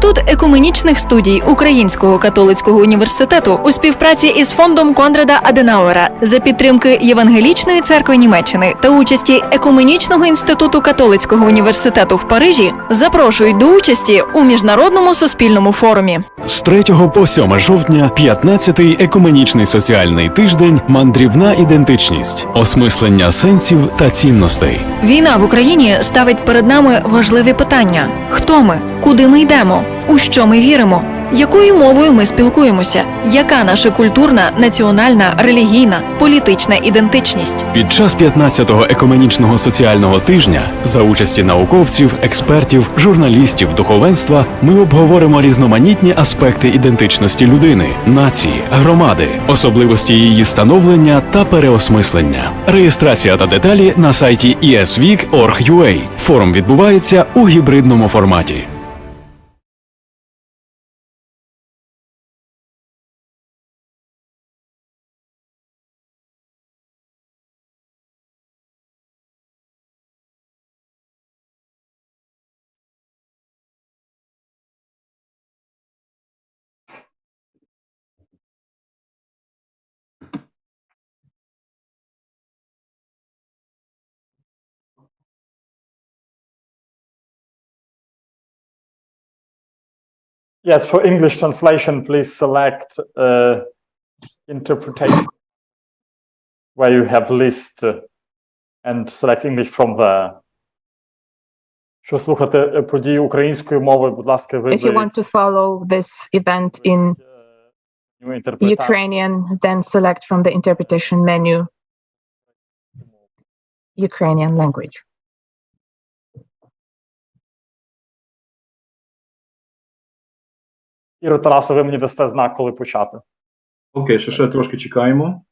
Інститут екуменічних студій Українського католицького університету у співпраці із фондом Конрада Аденауера за підтримки Євангелічної церкви Німеччини та участі Екуменічного інституту католицького університету в Парижі запрошують до участі у міжнародному суспільному форумі. З 3 по 7 жовтня 15-й екуменічний соціальний тиждень «Мандрівна ідентичність. Осмислення сенсів та цінностей». Війна в Україні ставить перед нами важливі питання. Хто ми? Куди ми йдемо? У що ми віримо? Якою мовою ми спілкуємося? Яка наша культурна, національна, релігійна, політична ідентичність? Під час 15-го екуменічного соціального тижня за участі науковців, експертів, журналістів, духовенства ми обговоримо різноманітні аспекти ідентичності людини, нації, громади, особливості її становлення та переосмислення. Реєстрація та деталі на сайті esweek.org.ua. Форум відбувається у гібридному форматі. Yes, for English translation, please select interpretation where you have list and select English from there. Щоб слухати події українською мовою, будь ласка, If you want to follow this event in Ukrainian, then select from the interpretation menu Ukrainian language. Іро, Тарасе, ви мені дасте знак, коли почати. Окей, ще трошки чекаємо.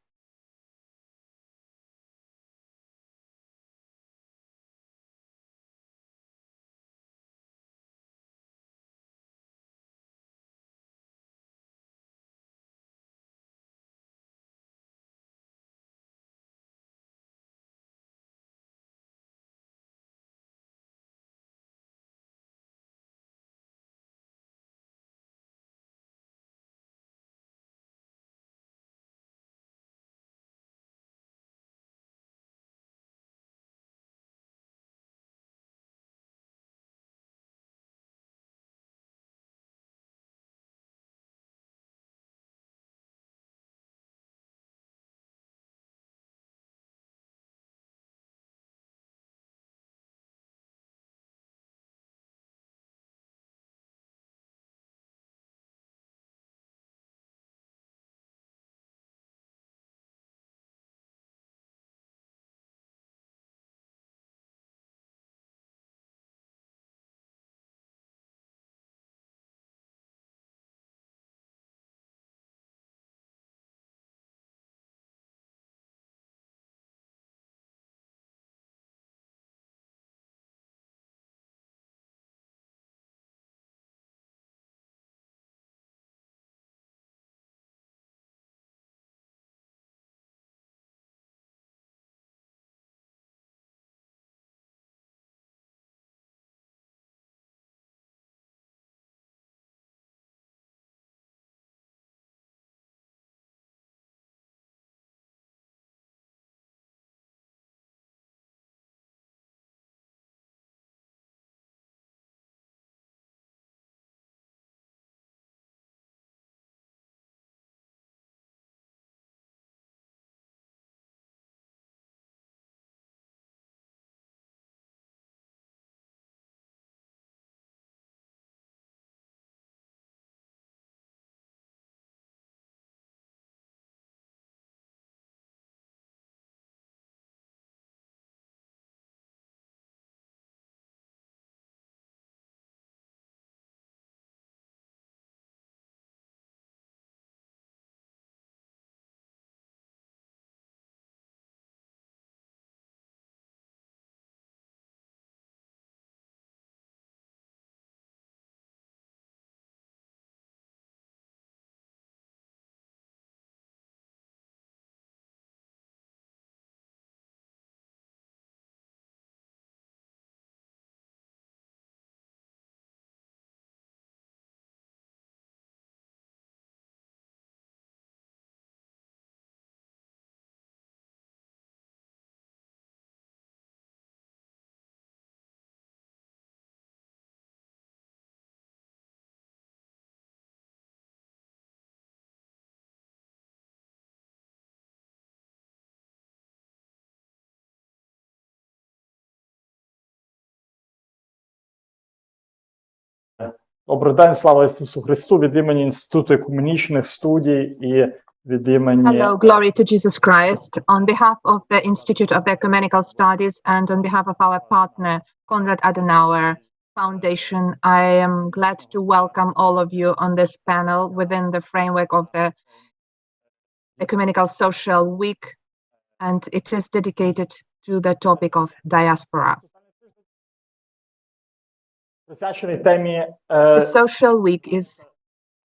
Добрий день, слава Ісусу Христу, від імені Інституту екуменічних студій і від імені Hello, glory to Jesus Christ. On behalf of the Institute of the Ecumenical Studies and on behalf of our partner, Konrad Adenauer Foundation, I am glad to welcome all of you on this panel within the framework of the Ecumenical Social Week, and it is dedicated to the topic of diaspora. присвячений темі The Social Week is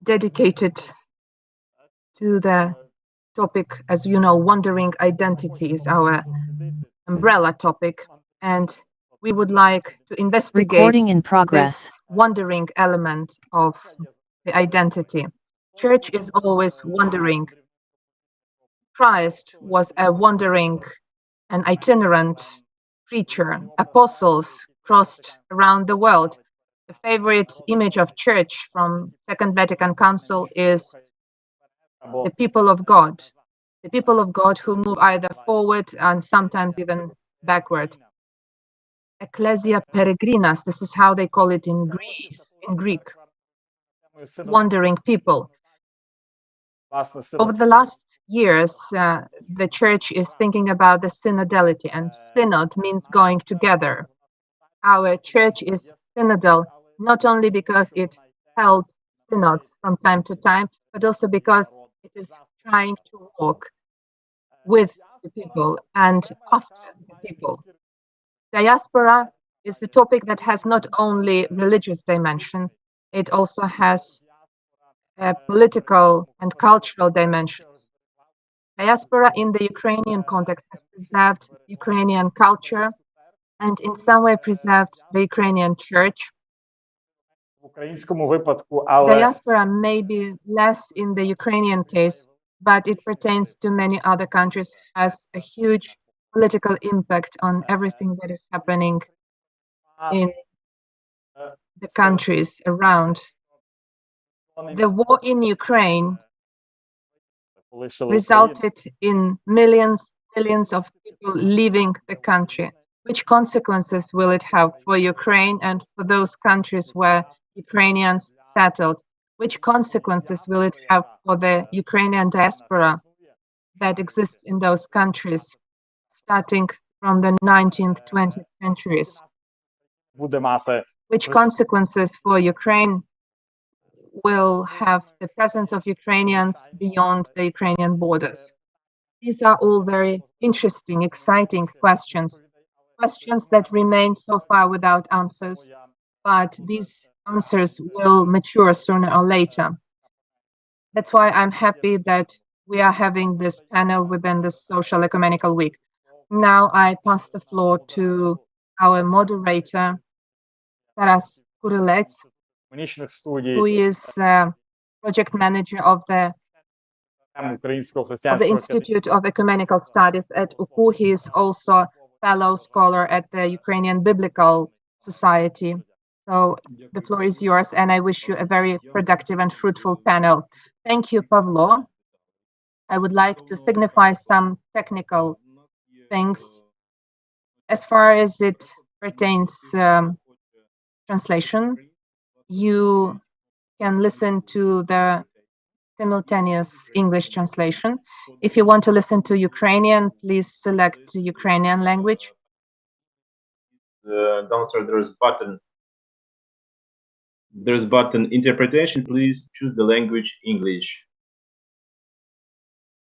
dedicated to the topic, as you know, wandering identity is our umbrella topic, and we would like to investigate Recording in progress. this wandering element of the identity. Church is always wandering. Christ was a wandering and itinerant preacher. Apostles crossed around the world. The favorite image of church from Second Vatican Council is the people of God. The people of God who move either forward and sometimes even backward. Ecclesia peregrinas, this is how they call it in Greek, wandering people. Over the last years, the church is thinking about the synodality, and synod means going together. Our church is synodal, not only because it held synods from time to time, but also because it is trying to walk with the people and after the people. Diaspora is the topic that has not only religious dimension, it also has political and cultural dimensions. Diaspora in the Ukrainian context has preserved Ukrainian culture and in some way preserved the Ukrainian church. в українському випадку, але Diaspora may be less in the Ukrainian case, but it pertains to many other countries, has a huge political impact on everything that is happening in the countries around. The war in Ukraine resulted in millions of people leaving the country. Which consequences will it have for Ukraine and for those countries where Ukrainians settled? Which consequences will it have for the Ukrainian diaspora that exists in those countries, starting from the 19th, 20th centuries? буде мати Which consequences for Ukraine will have the presence of Ukrainians beyond the Ukrainian borders? These are all very interesting, exciting questions that remain so far without answers, but these answers will mature sooner or later. That's why I'm happy that we are having this panel within the Social Ecumenical Week. Now I pass the floor to our moderator, Kurylets, екуменічних студій who is project manager of the українського of the християнського Institute of Ecumenical Studies at UKU. He is also fellow scholar at the Ukrainian Biblical Society. So the floor is yours, and I wish you a very productive and fruitful panel. Thank you, Pavlo. I would like to signify some technical things as far as it pertains translation. You can listen to the simultaneous English translation. If you want to listen to Ukrainian, please select Ukrainian language. Downstairs there's button interpretation. Please choose the language English.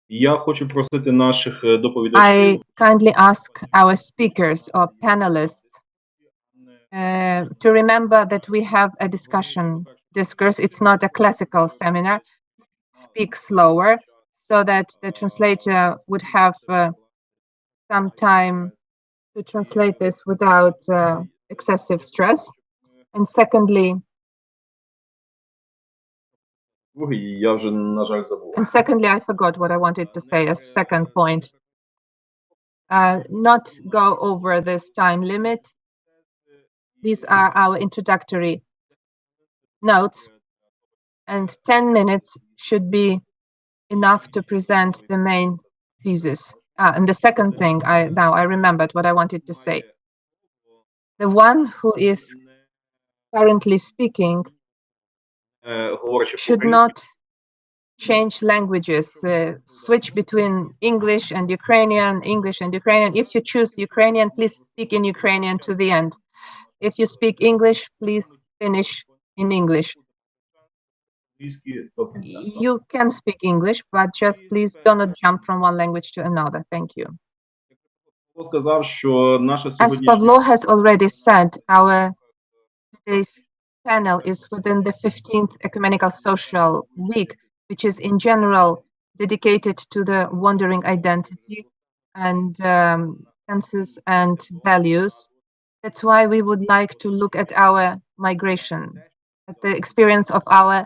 Я хочу просити наших доповідачів. I kindly ask our speakers or panelists to remember that we have a discourse. It's not a classical seminar. Speak slower so that the translator would have some time to translate this without excessive stress. And secondly, Я вже, на жаль, забув. I forgot what I wanted to say, a second point. Not go over this time limit. These are our introductory notes, and 10 minutes should be enough to present the main thesis. And the second thing, I remembered what I wanted to say. The one who is currently speaking говорячи should по-українськи, not change languages, switch between English and Ukrainian, English and Ukrainian. If you choose Ukrainian, please speak in Ukrainian to the end. If you speak English, please finish in English. англійські до кінця. You can speak English, but just please do not jump from one language to another. Thank you. Павло сказав, що наша As сьогоднішня Pavlo has already said, our today's panel is within the 15th Ecumenical Social Week, which is in general dedicated to the wandering identity and senses and values. That's why we would like to look at our migration, at the experience of our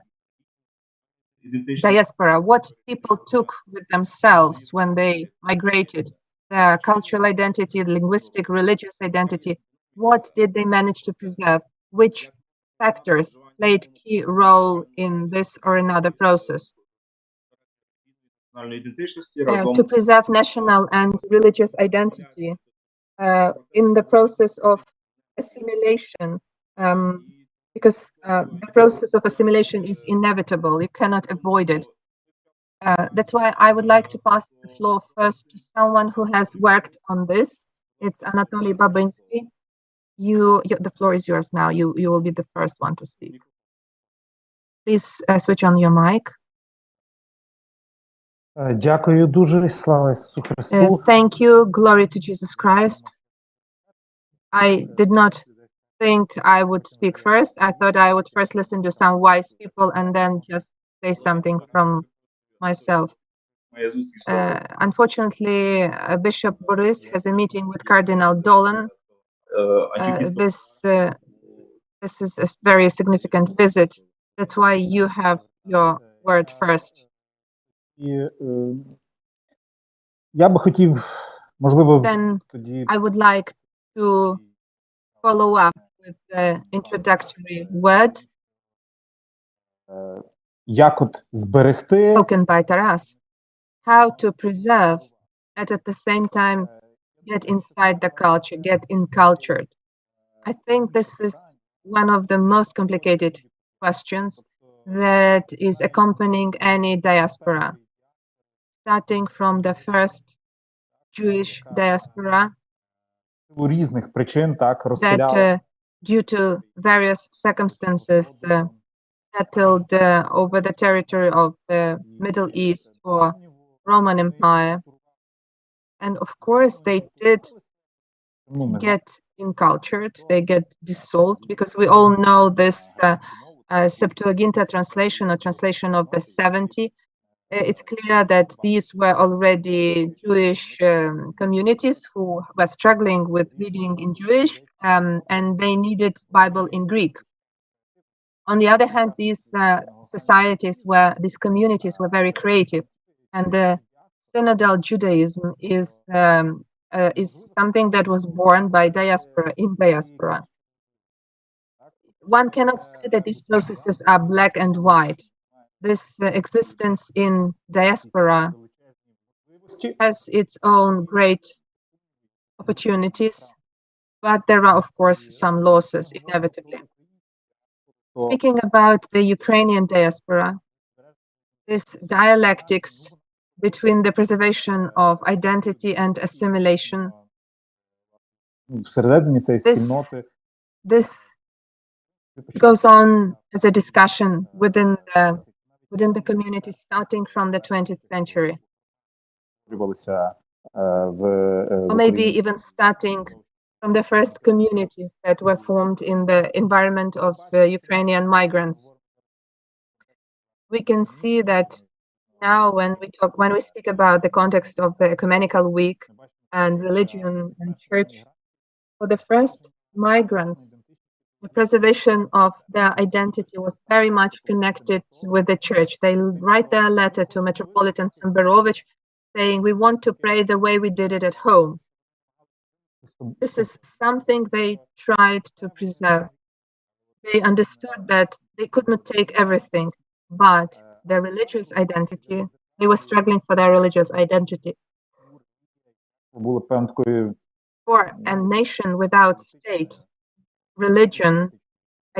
ідентичність diaspora, what people took with themselves when they migrated, their cultural identity, linguistic, religious identity. What did they manage to preserve? Which factors played key role in this or another process? національної ідентичності разом To preserve national and religious identity in the process of assimilation, because the process of assimilation is inevitable. You cannot avoid it. That's why I would like to pass the floor first to someone who has worked on this. It's Anatolii Babynskyi. The floor is yours now. You will be the first one to speak. Please switch on your mic. Дякую дуже, слава Ісусу Христу. Thank you. Glory to Jesus Christ. I did not think I would speak first. I thought I would first listen to some wise people and then just say something from myself. моя зустріч зараз. Unfortunately, Bishop Borys has a meeting with Cardinal Dolan. This is a very significant visit. That's why you have your word first. І я би хотів, можливо, Then тоді I would like to follow up with the introductory word як от зберегти spoken by Taras, how to preserve and at the same time get inside the culture, get encultured. I think this is one of the most complicated questions that is accompanying any diaspora, starting from the first Jewish diaspora у різних причин, так, that розселяли due to various circumstances settled over the territory of the Middle East or Roman Empire. And of course, they did get encultured, they get dissolved, because we all know this Septuaginta translation or translation of the 70. It's clear that these were already Jewish communities who were struggling with reading in Jewish, and they needed Bible in Greek. On the other hand, these these communities were very creative, and the synodal Judaism is something that was born by diaspora in diaspora. One cannot say that these processes are black and white. This existence in diaspora has its own great opportunities, but there are, of course, some losses inevitably. Speaking about the Ukrainian diaspora, this dialectics between the preservation of identity and assimilation, всередині цієї спільноти. this goes on as a discussion within the community starting from the 20th century, or maybe even starting from the first communities that were formed in the environment of Ukrainian migrants. We can see that now when we speak about the context of the Ecumenical Week and religion and church, for the first migrants, the preservation of their identity was very much connected with the church. They write their letter to Metropolitan Beirut saying, "We want to pray the way we did it at home." This is something they tried to preserve. They understood that they could not take everything, but their religious identity, they were struggling for their religious identity. Було певною такою For a nation without state, religion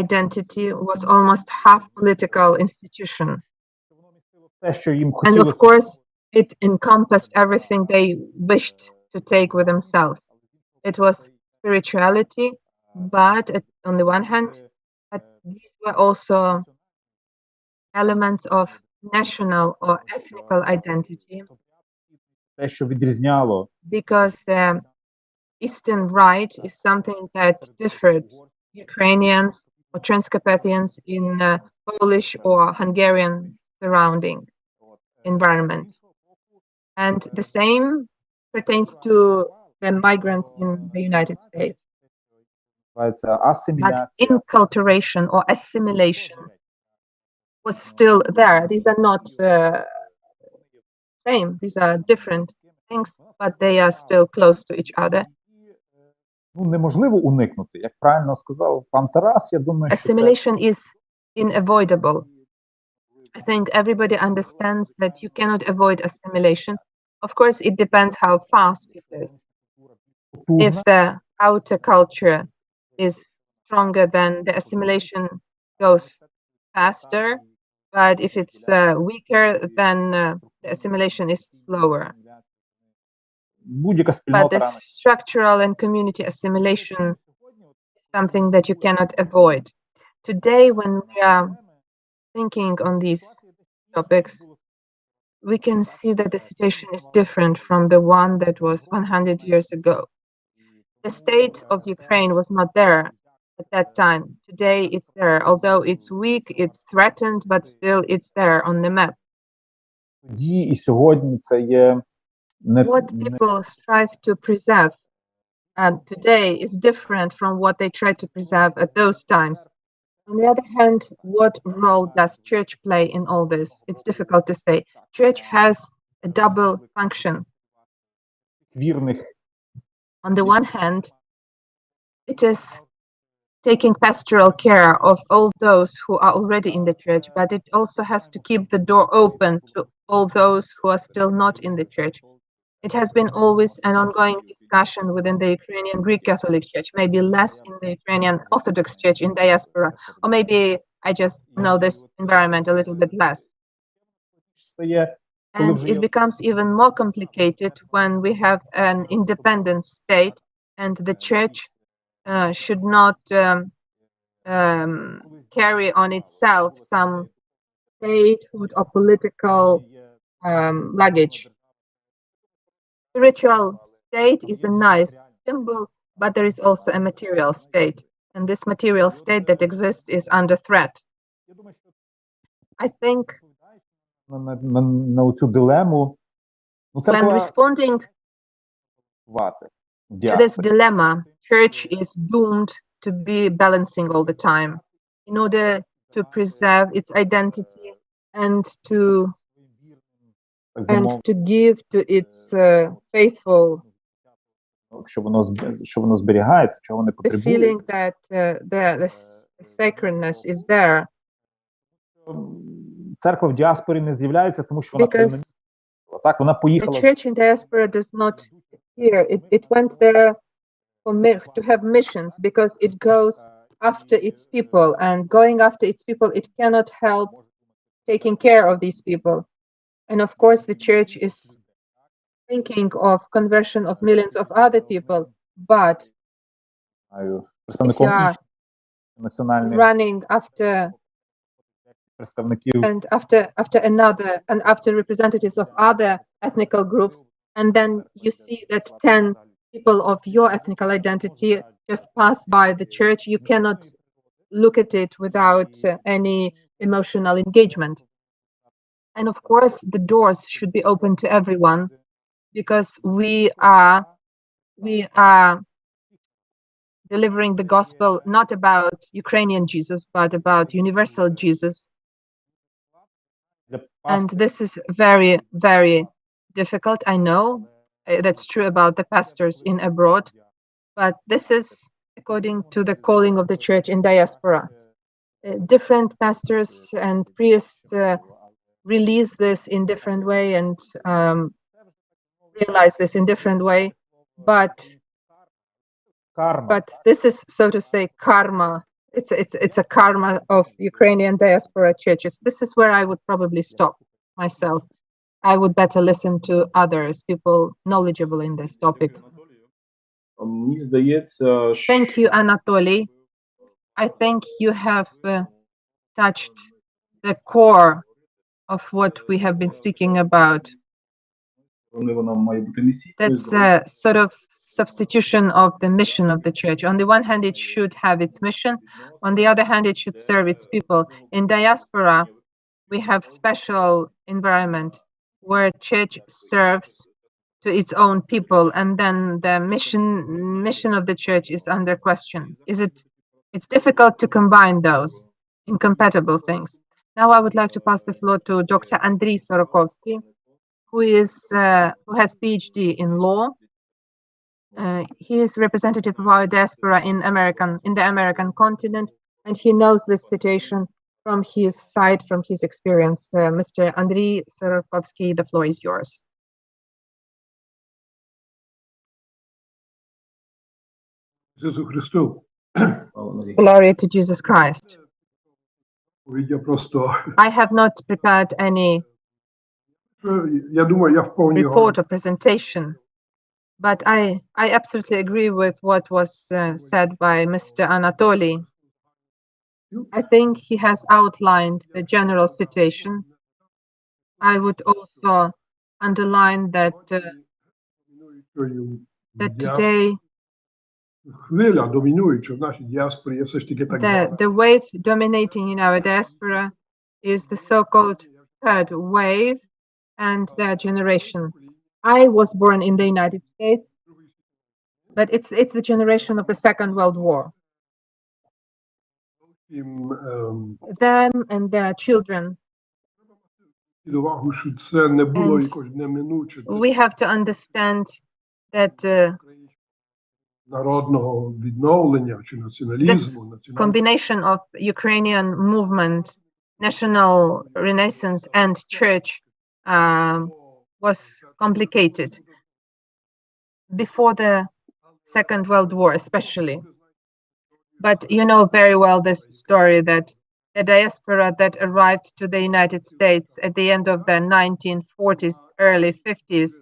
identity was almost half political institution. Те, що їм And хотілося. of course, it encompassed everything they wished to take with themselves. It was spirituality, but on the one hand, these were also elements of national or ethnical identity, Те, що відрізняло because the Eastern Rite is something that differed Ukrainians or Transcarpathians in Polish or Hungarian surrounding environment. And the same pertains to the migrants in the United States. називається But асиміляція. inculturation or assimilation was still there. These are not same. These are different things, but they are still close to each other. Ну, неможливо уникнути. Як правильно сказав пан Тарас, я думаю, що це Assimilation is unavoidable. I think everybody understands that you cannot avoid assimilation. Of course, it depends how fast it is. If культурна, the outer culture is stronger, then the assimilation goes faster. But if it's weaker, then the assimilation is slower. будь-яка But спільнота the рано. structural and community assimilation is something that you cannot avoid. Today, when we are thinking on these topics, we can see that the situation is different from the one that was 100 years ago. The state of Ukraine was not there at that time. Today it's there. Although it's weak, it's threatened, but still it's there on the map. Тоді і сьогодні це є What people strive to preserve today is different from what they tried to preserve at those times. On the other hand, what role does church play in all this? It's difficult to say. Church has a double function. вірних On the one hand, it is taking pastoral care of all those who are already in the church, but it also has to keep the door open to all those who are still not in the church. It has been always an ongoing discussion within the Ukrainian Greek Catholic Church, maybe less in the Ukrainian Orthodox Church in diaspora, or maybe I just know this environment a little bit less. стає, коли And вже it є becomes even more complicated when we have an independent state and the church should not carry on itself some statehood or political luggage. Spiritual state is a nice symbol, but there is also a material state. And this material state that exists is under threat. я думаю, що I think на цю дилему, ну, when церква responding вати в to this діаспорі. dilemma, church is doomed to be balancing all the time in order to preserve its identity and to Так би мовити, give to its faithful що воно зберігається, чого вони the потребують. feeling that the sacredness is there, Церква в діаспорі не з'являється, тому що вона because перемінила. Так, вона the поїхала. church in diaspora does not appear. It went there to have missions because it goes after its people, and going after its people, it cannot help taking care of these people. And of course, the church is thinking of conversion of millions of other people, but if Представником you are інших національних running after представників and after representatives of other ethnical groups, and then you see that 10 people of your ethnical identity just pass by the church, you cannot look at it without any emotional engagement. And of course, the doors should be open to everyone, because we are delivering the gospel not about Ukrainian Jesus, but about universal Jesus. для And пастирів. this is very, very difficult. I know that's true about the pastors in abroad, but this is according to the calling of the church in diaspora. Different pastors and priests release this in different way and realize this in different way, but Карма. this is, so to say, karma. it's a karma of Ukrainian diaspora churches. This is where I would probably stop myself. I would better listen to others, people knowledgeable in this topic. Мені здається, Thank you, Anatolii. I think you have touched the core of what we have been speaking about. вона має бути місійною. That's a sort of substitution of the mission of the church. On the one hand, it should have its mission. On the other hand, it should serve its people. In diaspora, we have special environment where church serves to its own people, and then the mission of the church is under question. It's difficult to combine those incompatible things. Now I would like to pass the floor to Dr. Andriy Sorokowski, who has PhD in law. He is representative of our diaspora in the American continent, and he knows this situation from his side, from his experience. Mr. Andriy Sorokowski, the floor is yours. Ісусу Христу. Glory to Jesus Christ. Я просто, I have not prepared any я думаю, я вповні report or presentation, but I absolutely agree with what was said by Mr. Anatolii. I think he has outlined the general situation. I would also underline that today хвиля домінуюча в нашій діаспорі є все ж таки так звана. the wave dominating in our diaspora is the so-called third wave and their generation. I was born in the United States, but it's the generation of the Second World War. Them and their children. Під увагу, що це не було якось неминуче. We have to understand that народного відновлення чи націоналізму, combination of Ukrainian movement, national renaissance and church was complicated before the Second World War, especially. But you know very well this story that the diaspora that arrived to the United States at the end of the 1940s, early 50s,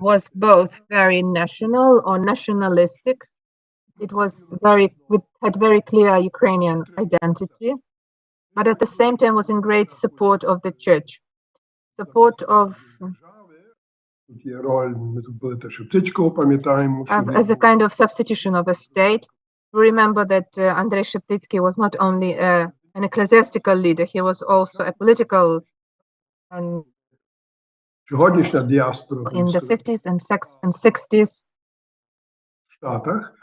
was both very national or nationalistic. It was had very clear Ukrainian identity, but at the same time was in great support of the church, support of as a kind of substitution of a state. We remember that Andrei Sheptytsky was not only an ecclesiastical leader, he was also a political and Сьогоднішня діаспора in the 50s and 60s. Штатах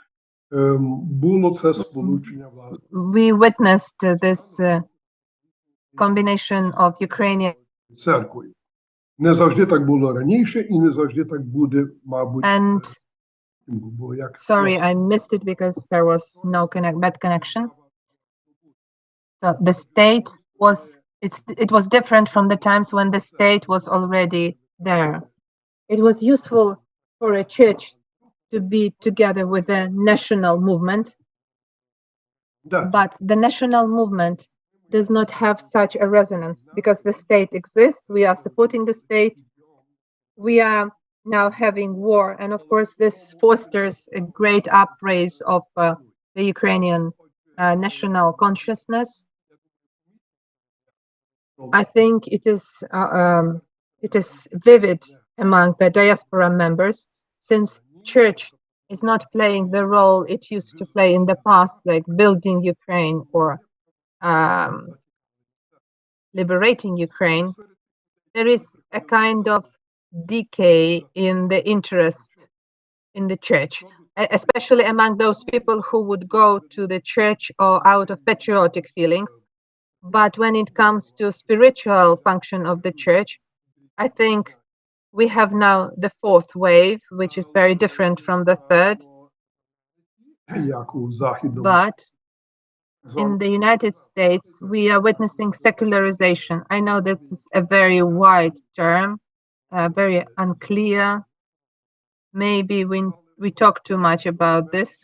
було це сполучення власне. We witnessed this combination of Ukrainian Церквою. Не завжди так було раніше і не завжди так буде, мабуть. And sorry, I missed it because there was no bad connection. So the state was it was different from the times when the state was already there. It was useful for a church to be together with a national movement, but the national movement does not have such a resonance because the state exists. We are supporting the state. We are now having war, and of course this fosters a great upraise of the Ukrainian national consciousness. I think it is vivid among the diaspora members, since church is not playing the role it used to play in the past, like building Ukraine or liberating Ukraine. There is a kind of decay in the interest in the church, especially among those people who would go to the church or out of patriotic feelings. But when it comes to spiritual function of the church, I think we have now the fourth wave, which is very different from the third. But in the United States, we are witnessing secularization. I know this is a very wide term, very unclear. Maybe we talk too much about this.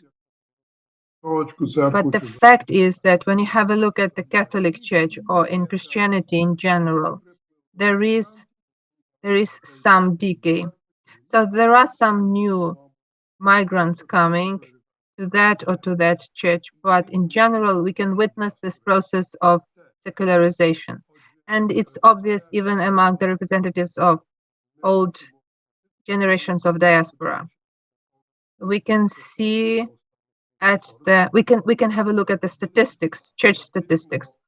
Католицьку церкву But the чи fact is that when you have a look at the Catholic Church or in Christianity in general, there is some decay. So there are some new migrants coming to that or to that church, but in general, we can witness this process of secularization. And it's obvious even among the representatives of old generations of diaspora. We can see we can have a look at the statistics, church statistics,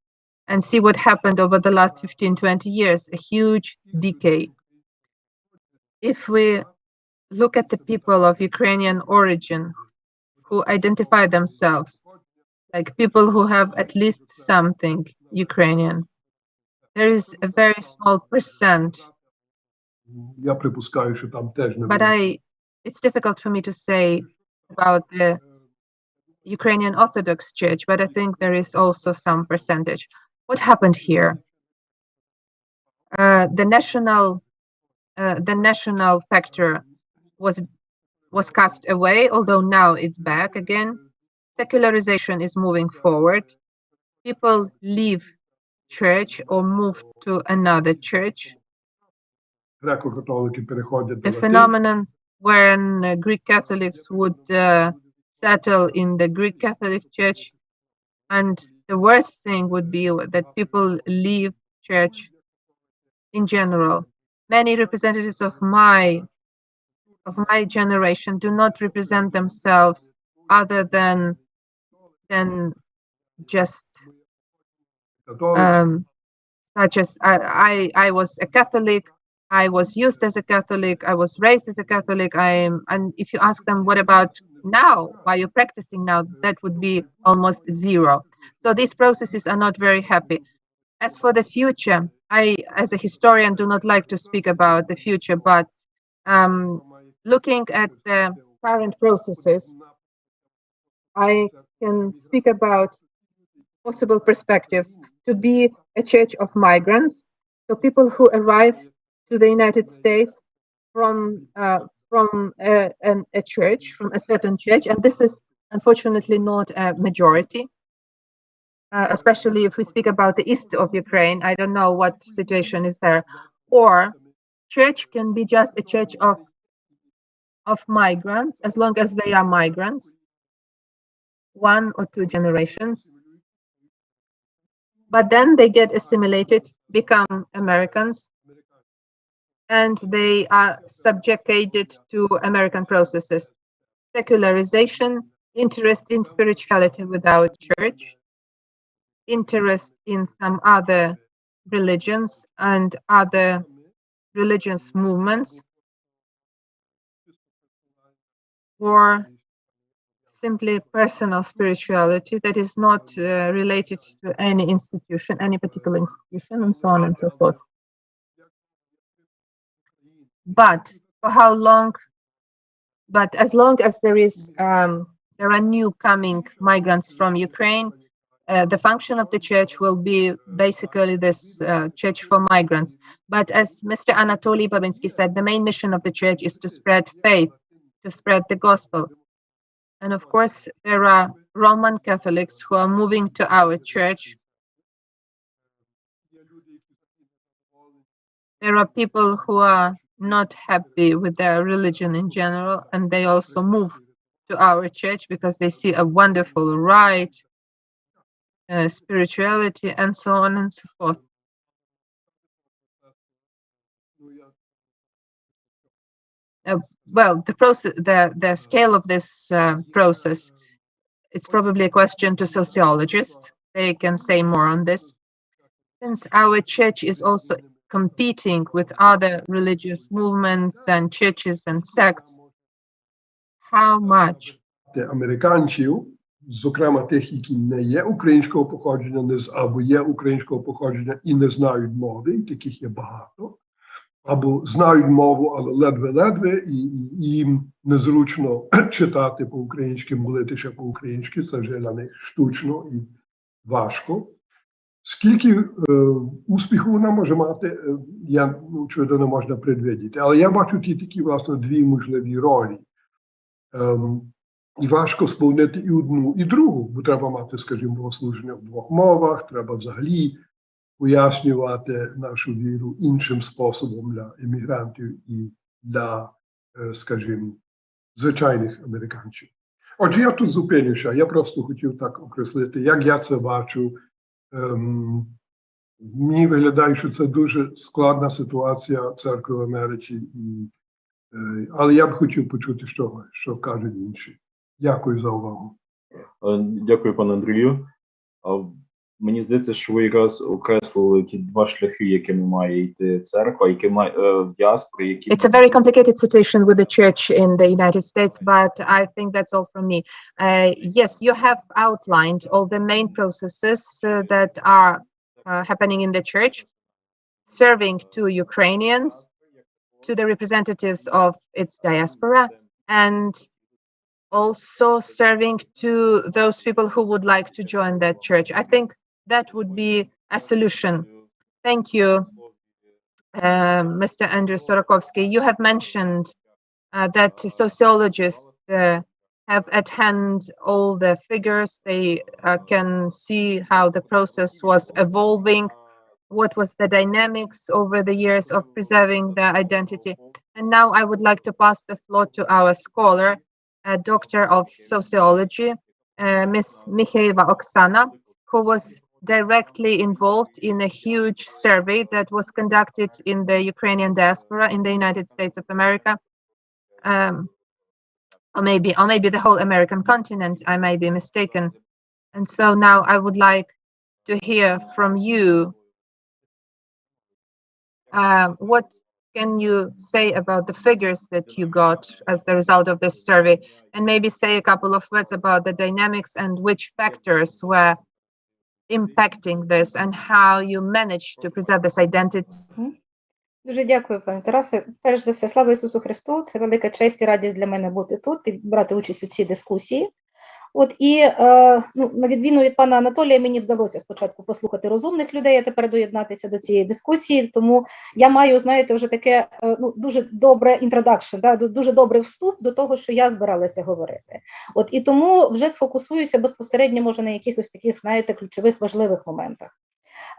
and see what happened over the last 15-20 years, a huge decay. If we look at the people of Ukrainian origin who identify themselves like people who have at least something Ukrainian, there is a very small percent, я припускаю, що там теж не but буде. it's difficult for me to say about the Ukrainian Orthodox Church, but I think there is also some percentage. What happened here? The national factor was cast away, although now it's back again. Secularization is moving forward. People leave church or move to another church. Греко-католики переходять до The латинської. phenomenon when Greek Catholics would settle in the Greek Catholic Church, and the worst thing would be that people leave church in general. Many representatives of my generation do not represent themselves other than just Католики. such as I was a Catholic, I was used as a Catholic, I was raised as a Catholic. And if you ask them, what about now? Why are you practicing now? That would be almost zero. So these processes are not very happy. As for the future, I, as a historian, do not like to speak about the future, but looking at the current processes, I can speak about possible perspectives to be a church of migrants, so people who arrive to the United States from a church, from a certain church, and this is unfortunately not a majority. Especially if we speak about the east of Ukraine, I don't know what situation is there. Or church can be just a church of migrants, as long as they are migrants, 1 or 2 generations. But then they get assimilated, become Americans, and they are subjugated to American processes. Secularization, interest in spirituality without church, interest in some other religions and other religious movements, or simply personal spirituality that is not related to any institution, any particular institution, and so on and so forth. But for how long? But as long as there are new coming migrants from Ukraine, the function of the church will be basically this church for migrants. But as Mr. Anatolii Babynskyi said, the main mission of the church is to spread faith, to spread the gospel. And of course, there are Roman Catholics who are moving to our church. There are people who are not happy with their religion in general, and they also move to our church because they see a wonderful rite, spirituality, and so on and so forth. Well, the process, the scale of this process, it's probably a question to sociologists. They can say more on this. Since our church is also competing with other religious movements and churches and sects, how much? Американців, зокрема тих, які не є українського походження, або є українського походження і не знають мови, таких є багато, або знають мову, але ледве-ледве, і їм незручно читати по-українськи, молитися по-українськи, це вже для них штучно і важко. Скільки успіху вона може мати, я, очевидно, не можна предвидіти. Але я бачу ті такі, власне, дві можливі ролі. І важко сповнити і одну, і другу, бо треба мати, скажімо, богослуження в двох мовах, треба взагалі пояснювати нашу віру іншим способом для емігрантів і для, скажімо, звичайних американців. Отже, я тут зупинюся, я просто хотів так окреслити, як я це бачу. Мені виглядає, що це дуже складна ситуація церкви в Америці, але я б хотів почути, що кажуть інші. Дякую за увагу. Дякую, пане Андрію. Мені здається, що ви якраз окреслили ті два шляхи, якими має йти церква, які має діаспори, які... It's a very complicated situation with the church in the United States, but I think that's all from me. Yes, you have outlined all the main processes that are happening in the church, serving to Ukrainians, to the representatives of its diaspora, and also serving to those people who would like to join that church. I think that would be a solution. Thank you, Mr. Andrew Sorokowski. You have mentioned that sociologists have at hand all the figures. They can see how the process was evolving, what was the dynamics over the years of preserving their identity. And now I would like to pass the floor to our scholar, a doctor of sociology, Ms. Mikheeva Oksana, who was directly involved in a huge survey that was conducted in the Ukrainian diaspora in the United States of America, or maybe the whole American continent. I may be mistaken. And so now I would like to hear from you. What can you say about the figures that you got as the result of this survey, and maybe say a couple of words about the dynamics and which factors were impacting this and how you managed to preserve this identity? Дуже дякую, пане Тарасе. Перш за все, слава Ісусу Христу. Це велика честь і радість для мене бути тут і брати участь у цій дискусії. На відміну від пана Анатолія, мені вдалося спочатку послухати розумних людей, а тепер доєднатися до цієї дискусії, тому я маю, знаєте, вже таке дуже добре інтродакшн, дуже добрий вступ до того, що я збиралася говорити. І тому вже сфокусуюся безпосередньо, може, на якихось таких, знаєте, ключових важливих моментах.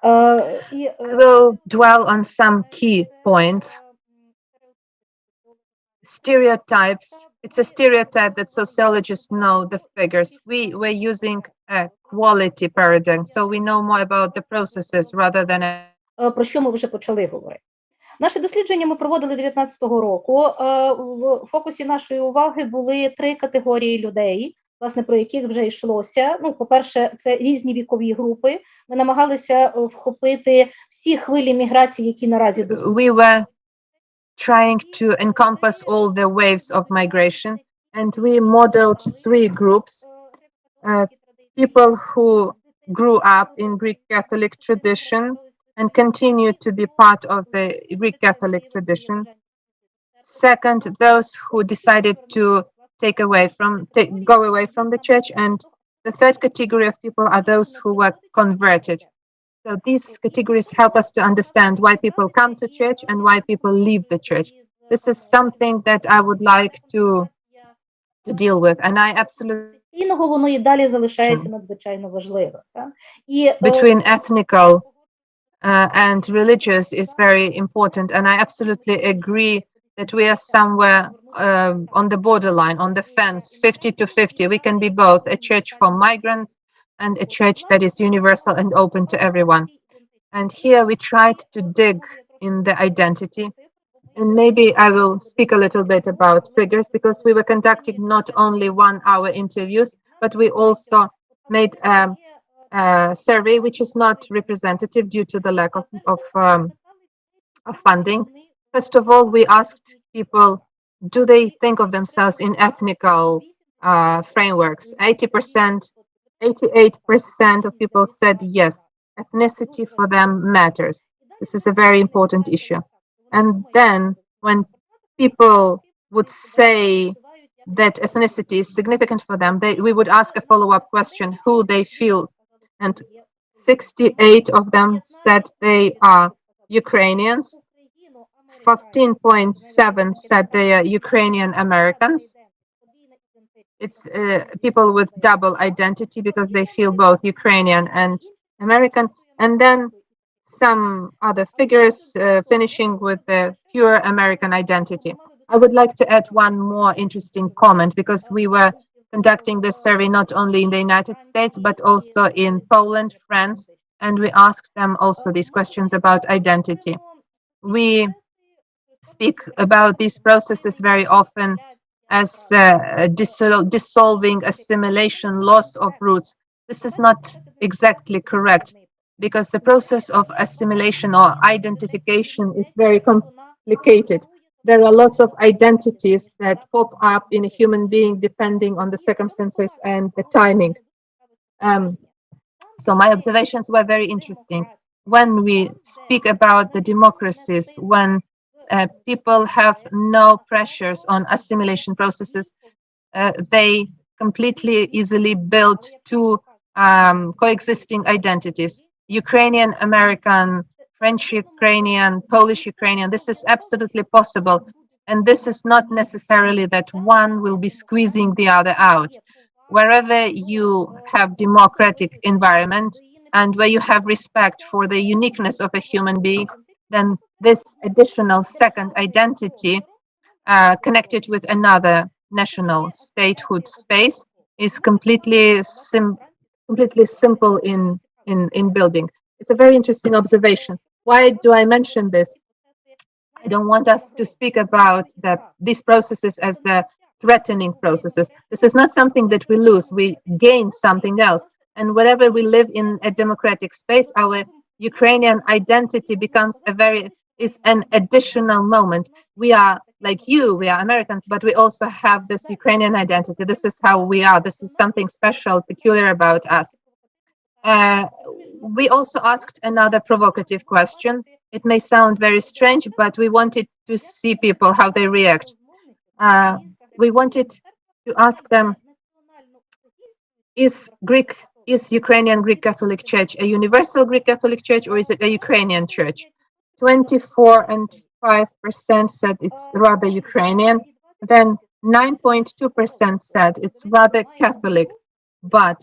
I will dwell on some key points. Stereotypes. It's a stereotype that sociologists know the figures. We're using a quality paradigm, so we know more about the processes rather than про що ми вже почали говорити. Наше дослідження ми проводили 19-го року. В фокусі нашої уваги були 3 категорії людей, власне, про яких вже йшлося. По-перше, це різні вікові групи. Ми намагалися вхопити всі хвилі міграції, які наразі we were trying to encompass all the waves of migration, and we modeled 3 groups. People who grew up in Greek Catholic tradition and continue to be part of the Greek Catholic tradition. Second, those who decided to go away from the church, and the third category of people are those who were converted. So these categories help us to understand why people come to church and why people leave the church. This is something that I would like to deal with, and I absolutely воно і далі залишається надзвичайно важливим. Between ethnical and religious is very important, and I absolutely agree that we are somewhere on the borderline, on the fence, 50-50. We can be both a church for migrants and a church that is universal and open to everyone. And here we tried to dig in the identity. And maybe I will speak a little bit about figures, because we were conducting not only 1-hour interviews, but we also made a survey which is not representative due to the lack of funding. First of all, we asked people, do they think of themselves in ethnical frameworks? 88% of people said yes, ethnicity for them matters. This is a very important issue. And then when people would say that ethnicity is significant for them, we would ask a follow-up question, who they feel. And 68 of them said they are Ukrainians. 15.7 said they are Ukrainian Americans. It's people with double identity because they feel both Ukrainian and American, and then some other figures finishing with the pure American identity. I would like to add one more interesting comment, because we were conducting this survey not only in the United States, but also in Poland, France, and we asked them also these questions about identity. We speak about these processes very often as dissolving, assimilation, loss of roots. This is not exactly correct, because the process of assimilation or identification is very complicated. There are lots of identities that pop up in a human being depending on the circumstances and the timing. So my observations were very interesting. When we speak about the democracies, when people have no pressures on assimilation processes, they completely easily build two coexisting identities: Ukrainian American, French Ukrainian, Polish Ukrainian. This is absolutely possible. And this is not necessarily that one will be squeezing the other out. Wherever you have democratic environment and where you have respect for the uniqueness of a human being, then this additional second identity connected with another national statehood space is completely simple in building. It's a very interesting observation. Why do I mention this? I don't want us to speak about these processes as the threatening processes. This is not something that we lose. We gain something else. And wherever we live in a democratic space, our Ukrainian identity becomes is an additional moment. We are like you, we are Americans, but we also have this Ukrainian identity. This is how we are. This is something special, peculiar about us. We also asked another provocative question. It may sound very strange, but we wanted to see people, how they react. We wanted to ask them, is Ukrainian Greek Catholic Church a universal Greek Catholic Church, or is it a Ukrainian church? 24.5% said it's rather Ukrainian. Then 9.2% said it's rather Catholic, but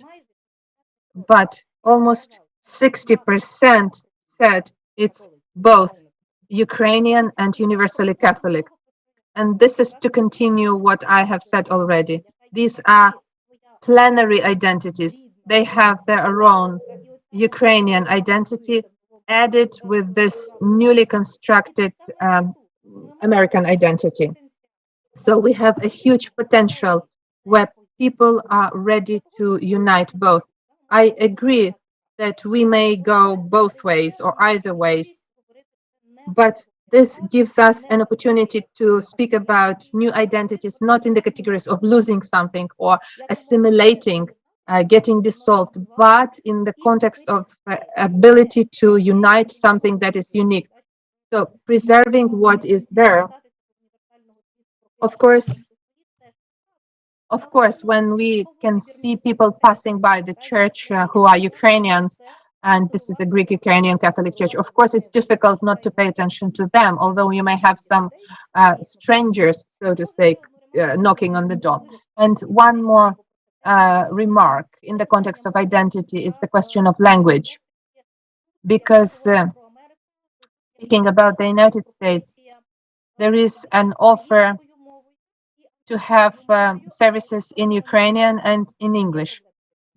almost 60% said it's both Ukrainian and universally Catholic. And this is to continue what I have said already. These are plenary identities. They have their own Ukrainian identity added with this newly constructed American identity. So we have a huge potential where people are ready to unite both. I agree that we may go both ways or either ways, but this gives us an opportunity to speak about new identities, not in the categories of losing something or assimilating, getting dissolved, but in the context of ability to unite something that is unique. So preserving what is there. Of course, when we can see people passing by the church who are Ukrainians, and this is a Greek Ukrainian Catholic Church, of course, it's difficult not to pay attention to them, although you may have some strangers, so to say, knocking on the door. And one more remark in the context of identity is the question of language. Because speaking about the United States, there is an offer to have services in Ukrainian and in English.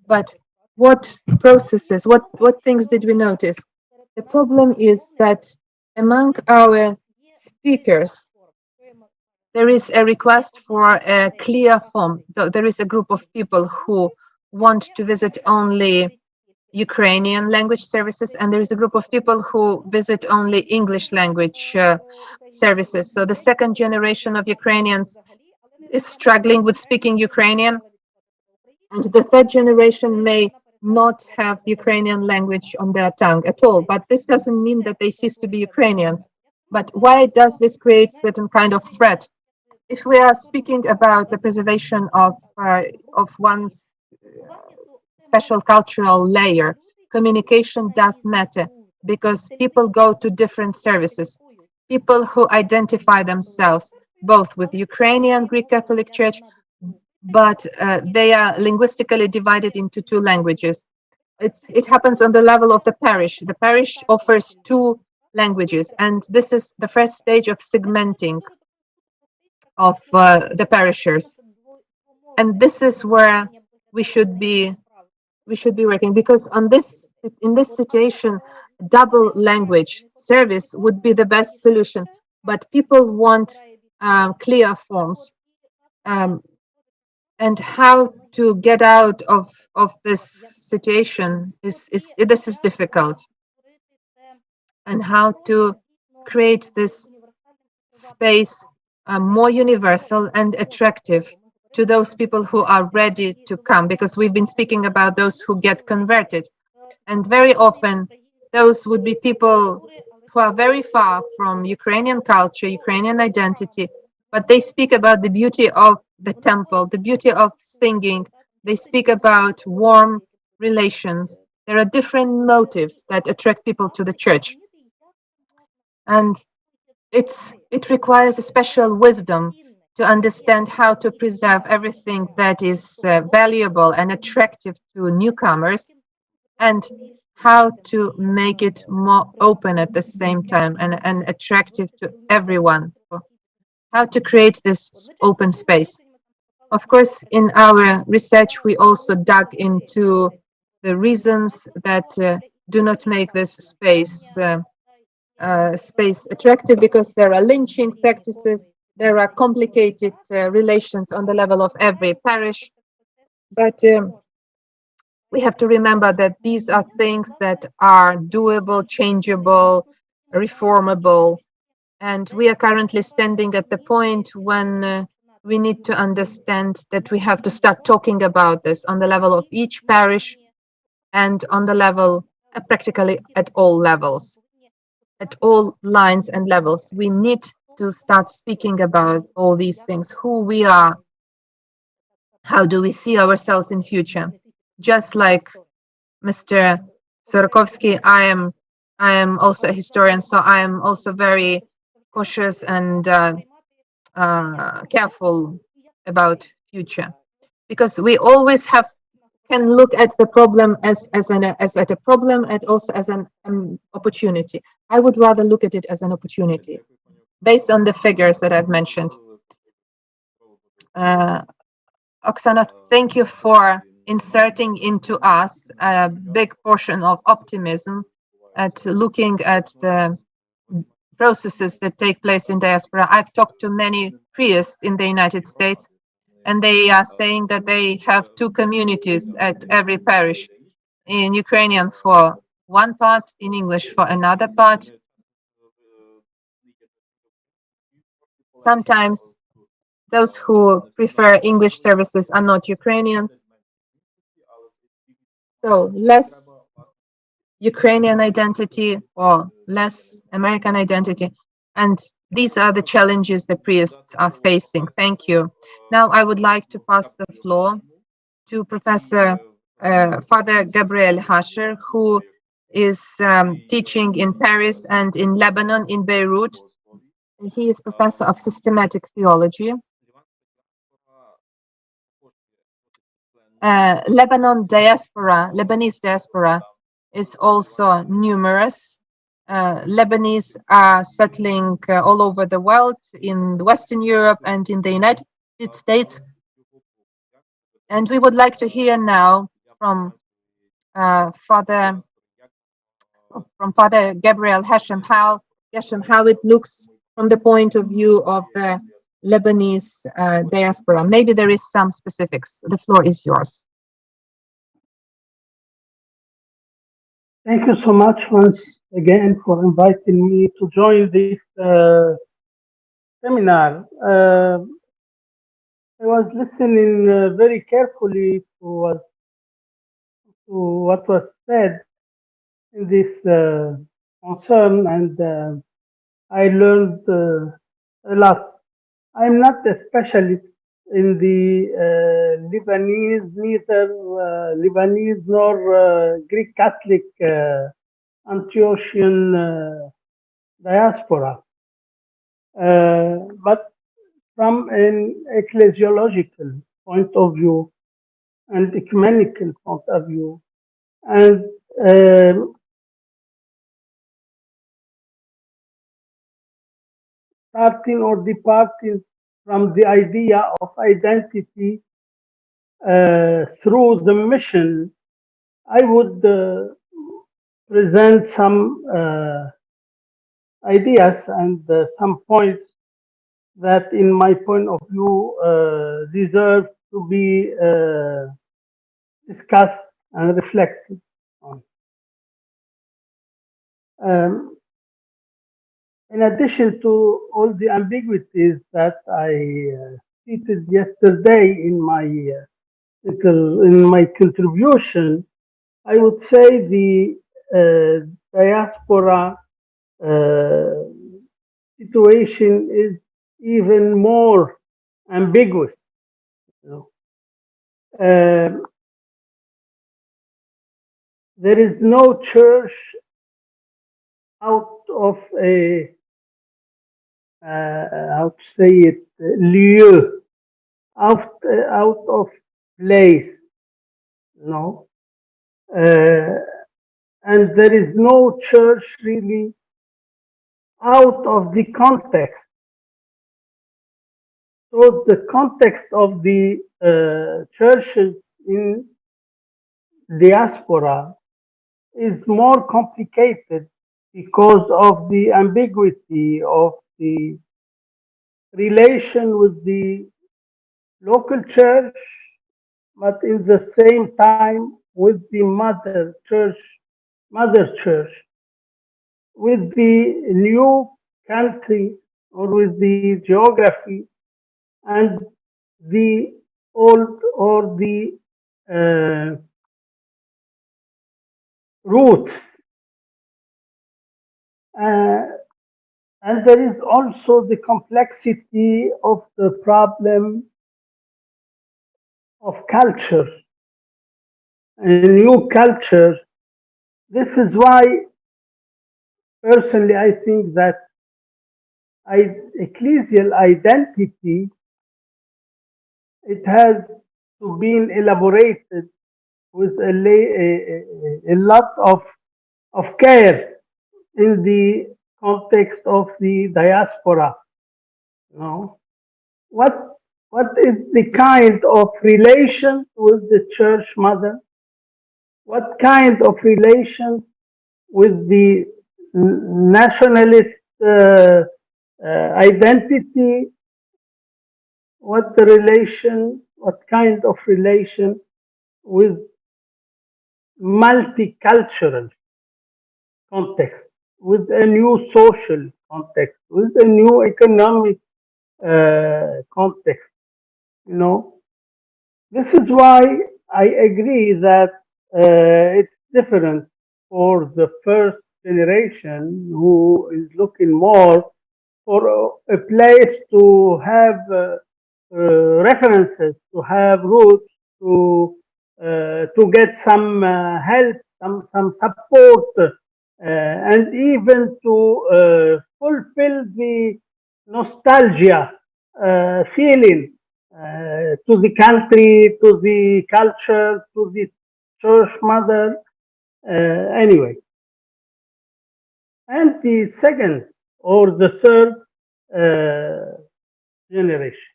But what processes, what things did we notice? The problem is that among our speakers, there is a request for a clear form. There is a group of people who want to visit only Ukrainian language services, and there is a group of people who visit only English language services. So the second generation of Ukrainians is struggling with speaking Ukrainian, and the third generation may not have Ukrainian language on their tongue at all. But this doesn't mean that they cease to be Ukrainians. But why does this create certain kind of threat? If we are speaking about the preservation of one's special cultural layer, communication does matter, because people go to different services. People who identify themselves both with Ukrainian Greek Catholic Church but they are linguistically divided into two languages. It happens on the level of the parish. The parish offers two languages, and this is the first stage of segmenting of the parishioners. And this is where we should be working, because in this situation, double language service would be the best solution. But people want clear forms, and how to get out of this situation is difficult, and how to create this space more universal and attractive to those people who are ready to come, because we've been speaking about those who get converted, and very often those would be people who are very far from Ukrainian culture, Ukrainian identity, but they speak about the beauty of the temple, the beauty of singing. They speak about warm relations. There are different motives that attract people to the church, and it requires a special wisdom to understand how to preserve everything that is valuable and attractive to newcomers, and how to make it more open at the same time, and attractive to everyone. How to create this open space. Of course, in our research, we also dug into the reasons that do not make this space attractive, because there are lynching practices, there are complicated relations on the level of every parish. But we have to remember that these are things that are doable, changeable, reformable. And we are currently standing at the point when we need to understand that we have to start talking about this on the level of each parish, and on the level practically at all levels, at all lines and levels. We need to start speaking about all these things: who we are, how do we see ourselves in future. Just like Mr. Sorokowski, I am also a historian, so I am also very cautious and careful about future, because we always can look at the problem as at a problem, and also as an opportunity. I would rather look at it as an opportunity, based on the figures that I've mentioned. Oksana, thank you for inserting into us a big portion of optimism at looking at the processes that take place in diaspora. I've talked to many priests in the United States, and they are saying that they have two communities at every parish, in Ukrainian for one part, in English for another part. Sometimes those who prefer English services are not Ukrainians. So less Ukrainian identity or less American identity. And these are the challenges the priests are facing. Thank you. Now I would like to pass the floor to Professor Father Gabriel Hasher, who is teaching in Paris and in Lebanon, in Beirut. He is professor of systematic theology. Lebanese diaspora is also numerous. Lebanese are settling all over the world, in Western Europe and in the United States. And we would like to hear now from Father Gabriel Hashem how it looks from the point of view of the Lebanese diaspora. Maybe there is some specifics. The floor is yours. Thank you so much once again for inviting me to join this seminar. I was listening very carefully to what was said in this concern, and I learned a lot. I'm not a specialist in the Lebanese, neither Lebanese nor Greek Catholic Antiochian diaspora, but from an ecclesiological point of view and ecumenical point of view, and starting or departing from the idea of identity through the mission, I would present some ideas and some points that, in my point of view, deserve to be discussed and reflected on. In addition to all the ambiguities that I stated yesterday in my contribution, I would say the diaspora situation is even more ambiguous. There is no church out of a how to say it, lieu, out of place, no, and there is no church really out of the context. So the context of the churches in diaspora is more complicated because of the ambiguity of the relation with the local church, but in the same time with the mother church, with the new country or with the geography and the old or the roots. And there is also the complexity of the problem of culture, a new culture. This is why, personally, I think that ecclesial identity, it has to be elaborated with a lot of care in the context of the diaspora. No, what is the kind of relation with the church mother? What kind of relation with the nationalist identity? What kind of relation with multicultural context, with a new social context, with a new economic context? You know, this is why I agree that it's different for the first generation who is looking more for a place to have references, to have roots, to get some help, some support, and even to fulfill the nostalgia feeling to the country, to the culture, to the church mother, anyway. And the second or the third generation,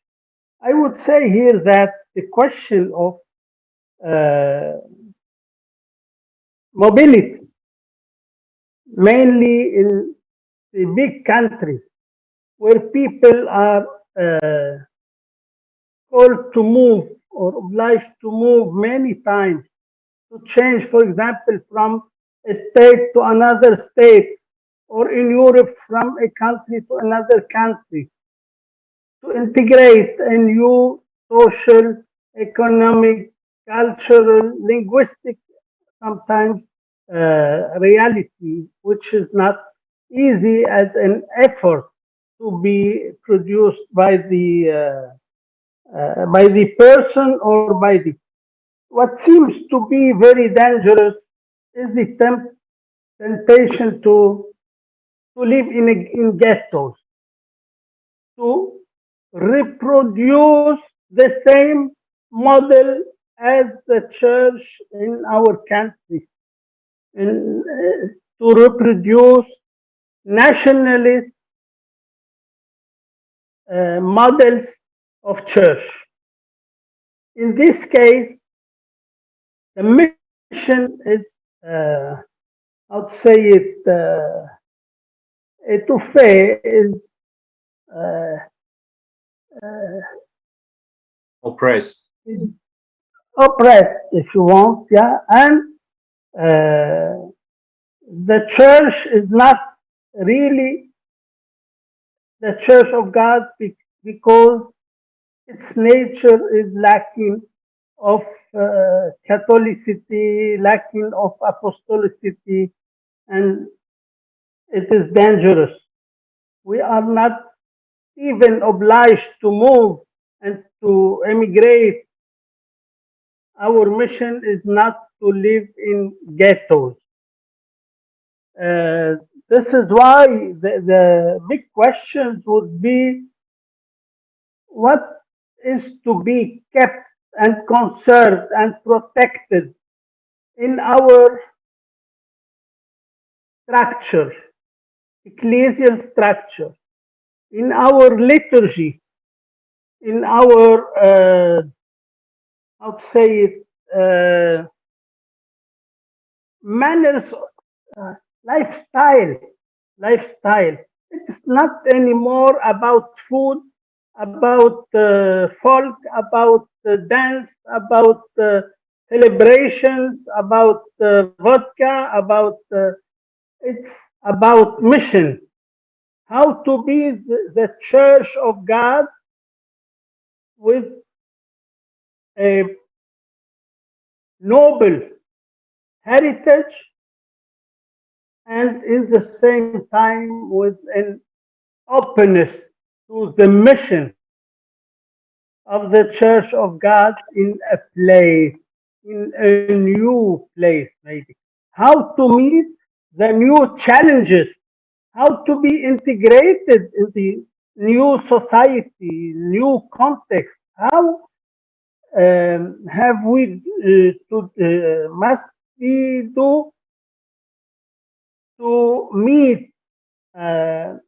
I would say here that the question of mobility, mainly in the big countries where people are called to move or obliged to move many times, to change, for example, from a state to another state, or in Europe from a country to another country, to integrate a new social, economic, cultural, linguistic, sometimes reality, which is not easy as an effort to be produced by the person or by the. What seems to be very dangerous is the temptation to live in ghettos, to reproduce the same model as the church in our country in, to reproduce nationalist models of church. In this case, the mission is, how to say it, étouffé, is Oppressed. oppressed, if you want, yeah, and the church is not really the church of God because its nature is lacking of Catholicity, lacking of apostolicity, and it is dangerous. We are not even obliged to move and to emigrate. Our mission is not to live in ghettos. This is why the big questions would be what is to be kept and conserved and protected in our structure, ecclesial structure, in our liturgy, in our, how to say it, manners, lifestyle. It's not anymore about food, about folk, about dance, about celebrations, about vodka, about it's about mission. How to be the church of God with a noble heritage and in the same time with an openness to the mission of the church of God in a place, in a new place, maybe. How to meet the new challenges, how to be integrated in the new society, new context. How have we must we do to meet to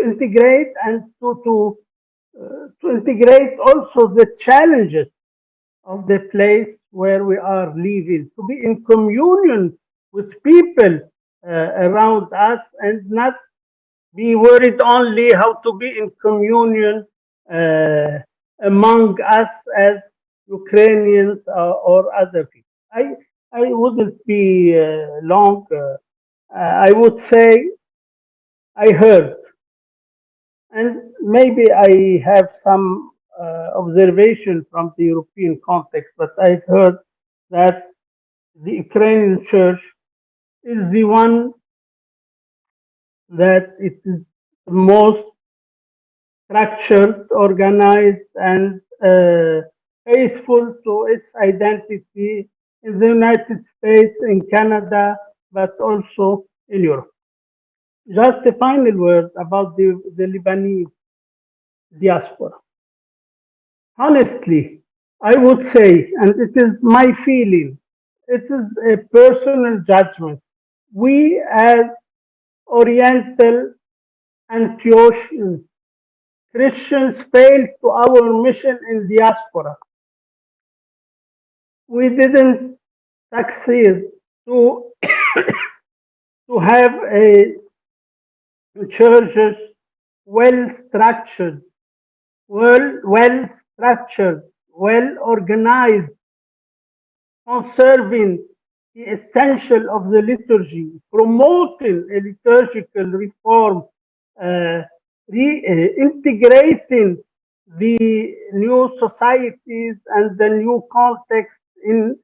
integrate and to integrate also the challenges of the place where we are living, to be in communion with people around us and not be worried only how to be in communion among us as Ukrainians or other people. I wouldn't be long. I would say I heard, and maybe I have some observation from the European context, but I've heard that the Ukrainian church is the one that it is the most structured, organized, and faithful to its identity in the United States, in Canada, but also in Europe. Just a final word about the Lebanese diaspora. Honestly, I would say, and it is my feeling, it is a personal judgment. We as Oriental Antiochians, Christians failed to our mission in diaspora. We didn't succeed to to have a churches well structured, well organized, conserving the essential of the liturgy, promoting a liturgical reform, integrating the new societies and the new context in,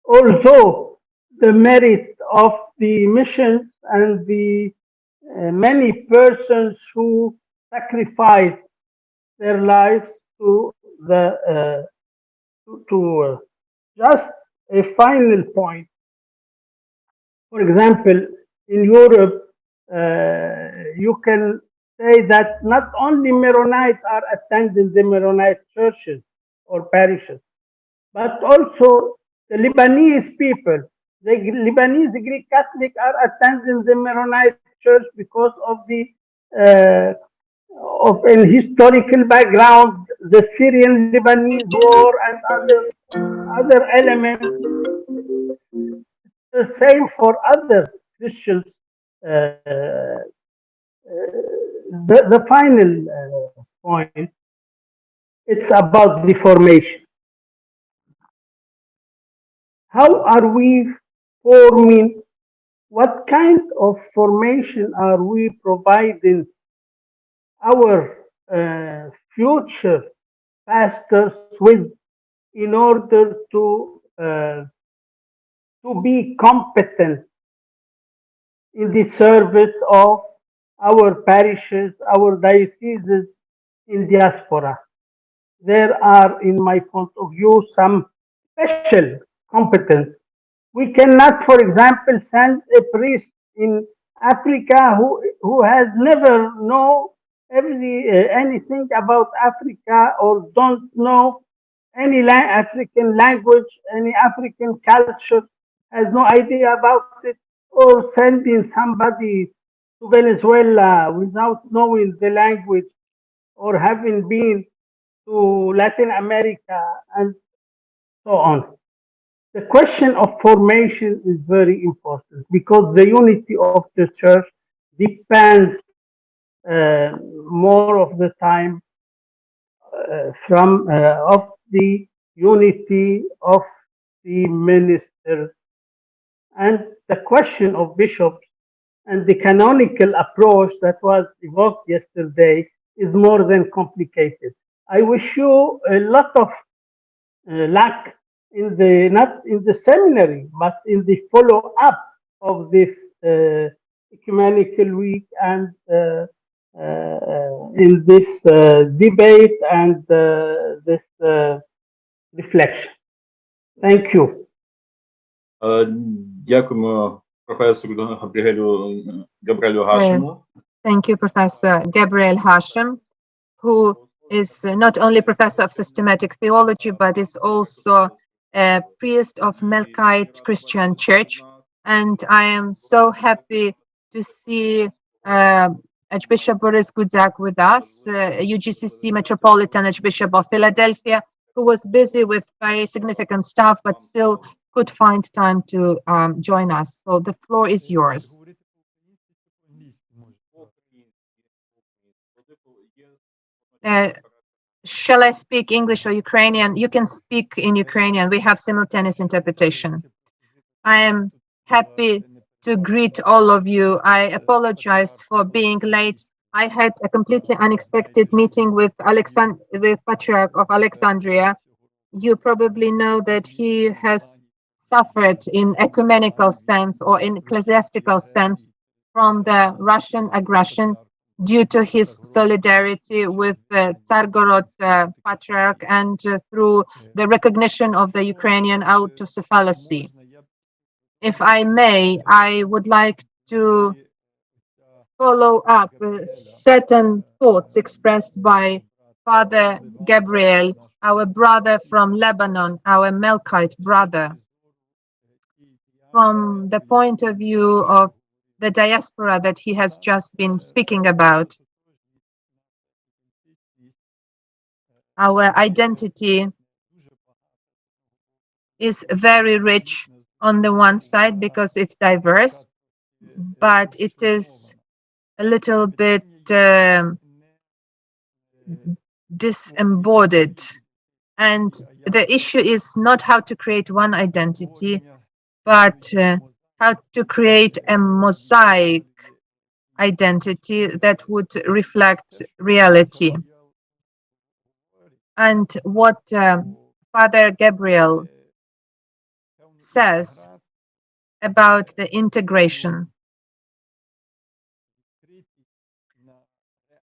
although the merit of the missions and the many persons who sacrifice their lives to the just a final point. For example, in Europe, you can say that not only Maronites are attending the Maronite churches or parishes, but also the Lebanese people. The Lebanese Greek Catholic are attending the Maronite church because of the of an historical background, the Syrian-Lebanese war and other elements. The same for other Christians. The final point, it's about the formation. How are we forming? What kind of formation are we providing our future pastors with in order to be competent in the service of our parishes, our dioceses in diaspora? There are, in my point of view, some special competence. We cannot, for example, send a priest in Africa who has never known anything about Africa or don't know any African language, any African culture, has no idea about it, or sending somebody to Venezuela without knowing the language or having been to Latin America and so on. The question of formation is very important because the unity of the church depends more of the time from of the unity of the ministers. And the question of bishops and the canonical approach that was evoked yesterday is more than complicated. I wish you a lot of luck in the, not in the seminary, but in the follow up of this ecumenical week and in this debate and this reflection. Thank you. Дякуємо професору Габріелю Гашему. Thank you, Professor Gabriel Hashem, who is not only professor of systematic theology, but is also a priest of Melkite Christian Church. And I am so happy to see Archbishop Borys Gudziak with us, UGCC Metropolitan-Archbishop of Philadelphia, who was busy with very significant stuff, but still could find time to join us. So the floor is yours. Shall I speak English or Ukrainian? You can speak in Ukrainian. We have simultaneous interpretation. I am happy to greet all of you. I apologize for being late. I had a completely unexpected meeting with the Patriarch of Alexandria. You probably know that he has suffered in ecumenical sense or in ecclesiastical sense from the Russian aggression due to his solidarity with the Tsargorod Patriarch and through the recognition of the Ukrainian autocephalosy. If I may, I would like to follow up certain thoughts expressed by Father Gabriel, our brother from Lebanon, our Melkite brother. From the point of view of the diaspora that he has just been speaking about, our identity is very rich on the one side because it's diverse, but it is a little bit disembodied. And the issue is not how to create one identity, but how to create a mosaic identity that would reflect reality. And what Father Gabriel says about the integration,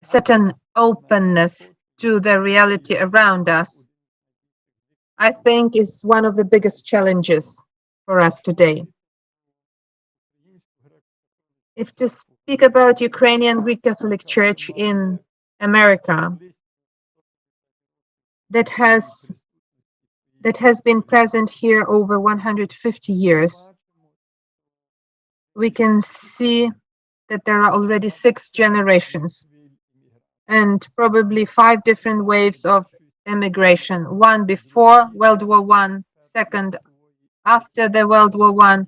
certain openness to the reality around us, I think is one of the biggest challenges for us today. If to speak about Ukrainian Greek Catholic Church in America that has been present here over 150 years. We can see that there are already 6 generations and probably 5 different waves of immigration. One before World War I, second after the World War I,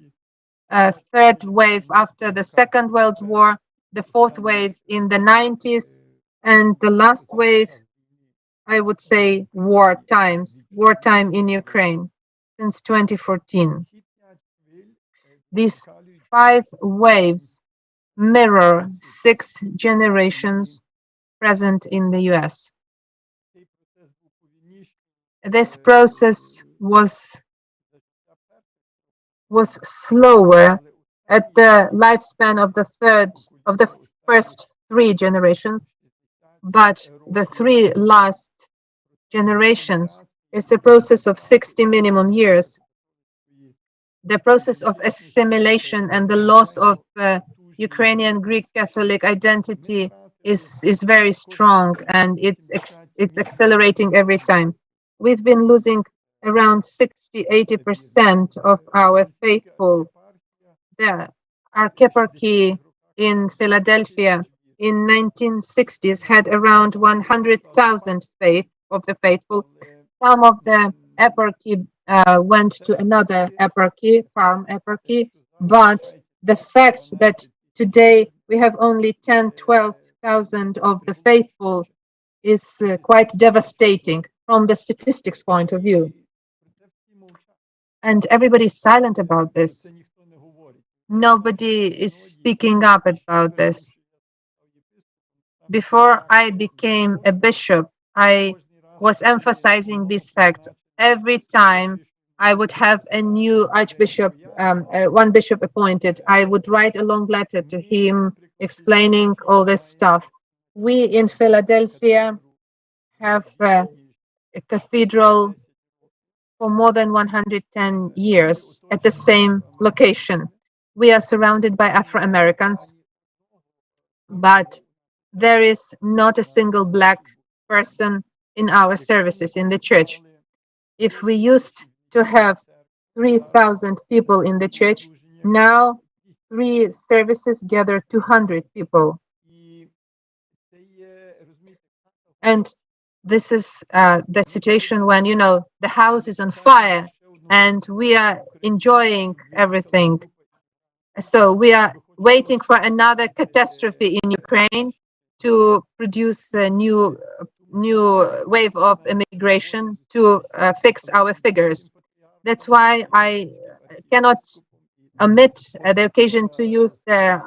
third wave after the Second World War, the fourth wave in the 90s, and the last wave, I would say, wartime in Ukraine since 2014. These 5 waves mirror 6 generations present in the US. This process was slower at the lifespan of the first 3 generations, but the 3 last generations is the process of 60 minimum years. The process of assimilation and the loss of Ukrainian Greek Catholic identity is very strong, and it's accelerating every time. We've been losing around 60-80% of our faithful. The Archieparchy in Philadelphia in 1960s had around 100,000 faithful. Some of the eparchy went to another eparchy, farm eparchy, but the fact that today we have only 10-12,000 of the faithful is quite devastating from the statistics point of view. And everybody is silent about this. Nobody is speaking up about this. Before I became a bishop, I was emphasizing this fact. Every time I would have a new archbishop, one bishop appointed, I would write a long letter to him explaining all this stuff. We in Philadelphia have a cathedral for more than 110 years at the same location. We are surrounded by Afro-Americans, but there is not a single black person in our services in the church. If we used to have 3,000 people in the church, now 3 services gather 200 people. And this is the situation when, you know, the house is on fire and we are enjoying everything. So we are waiting for another catastrophe in Ukraine to produce a new wave of immigration to fix our figures. That's why I cannot omit the occasion to use the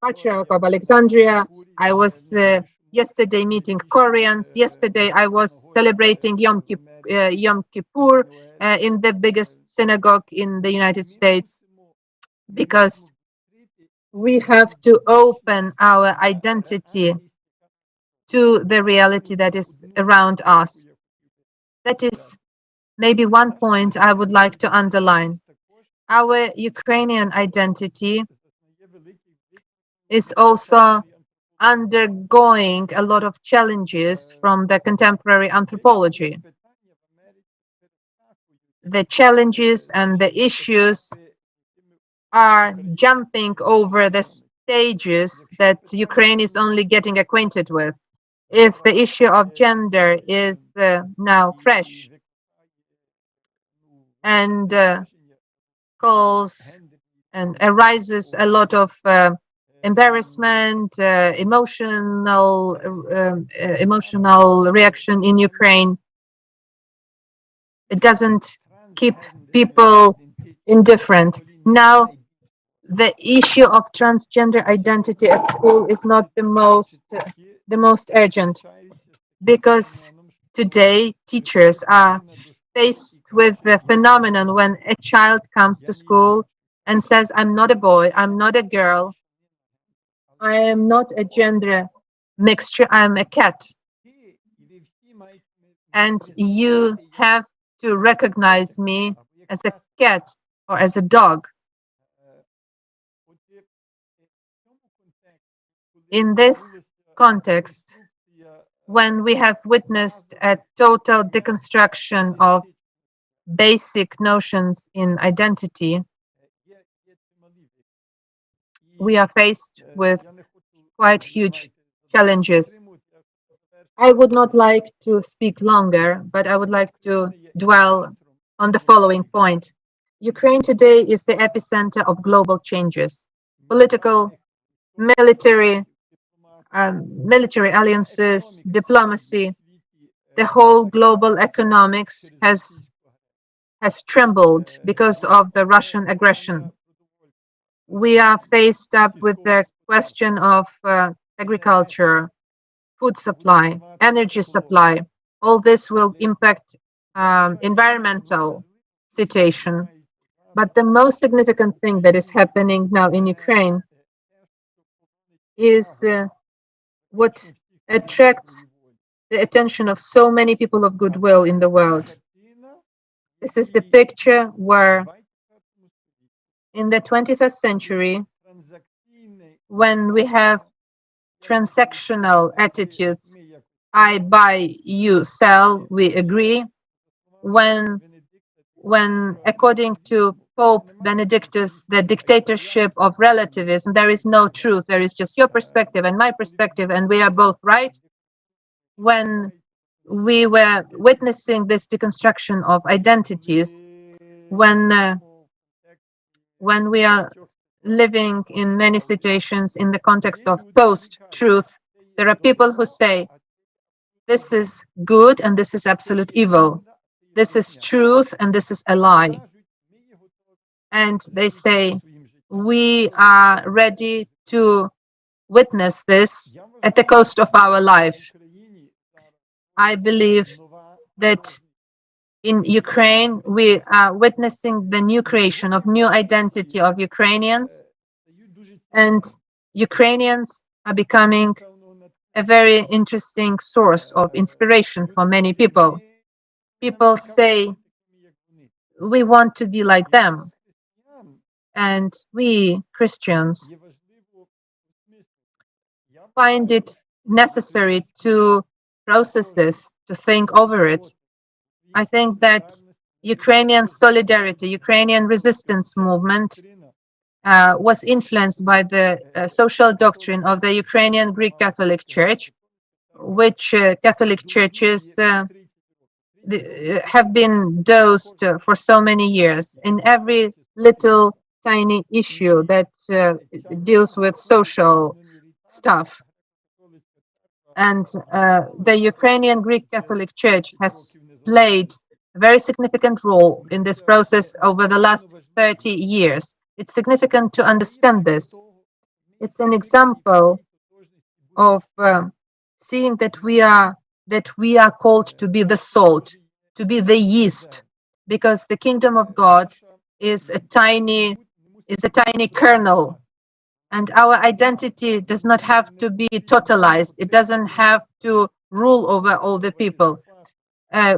Patriarch of Alexandria. I was yesterday meeting Koreans. Yesterday I was celebrating Yom Kippur in the biggest synagogue in the United States, because we have to open our identity to the reality that is around us. That is maybe one point I would like to underline. Our Ukrainian identity is also undergoing a lot of challenges from the contemporary anthropology. The challenges and the issues are jumping over the stages that Ukraine is only getting acquainted with. If the issue of gender is now fresh and calls and arises a lot of embarrassment, emotional reaction in Ukraine, it doesn't keep people indifferent. Now, the issue of transgender identity at school is not the most urgent, because today teachers are faced with the phenomenon when a child comes to school and says, I'm not a boy, I'm not a girl, I am not a gender mixture, I'm a cat. And you have to recognize me as a cat or as a dog. In this context, when we have witnessed a total deconstruction of basic notions in identity, we are faced with quite huge challenges. I would not like to speak longer, but I would like to dwell on the following point. Ukraine today is the epicenter of global changes. Political, military alliances, diplomacy, the whole global economics has trembled because of the Russian aggression. We are faced up with the question of agriculture, food supply, energy supply. All this will impact environmental situation. But the most significant thing that is happening now in Ukraine is what attracts the attention of so many people of goodwill in the world. This is the picture where in the 21st century, when we have transactional attitudes, I buy, you sell, we agree, when according to Pope Benedictus, the dictatorship of relativism, there is no truth, there is just your perspective and my perspective, and we are both right. When we were witnessing this deconstruction of identities, when we are living in many situations in the context of post-truth, there are people who say, this is good and this is absolute evil. This is truth and this is a lie. And they say, we are ready to witness this at the cost of our life. I believe that in Ukraine, we are witnessing the new creation of new identity of Ukrainians, and Ukrainians are becoming a very interesting source of inspiration for many people. People say, we want to be like them. And we, Christians, find it necessary to process this, to think over it. I think that Ukrainian solidarity, Ukrainian resistance movement was influenced by the social doctrine of the Ukrainian Greek Catholic Church, which Catholic churches have been dosed for so many years in every little tiny issue that deals with social stuff. And the Ukrainian Greek Catholic Church has played a very significant role in this process over the last 30 years. It's significant to understand this. It's an example of seeing that we are called to be the salt, to be the yeast, because the kingdom of God is a tiny kernel, and our identity does not have to be totalized. It doesn't have to rule over all the people.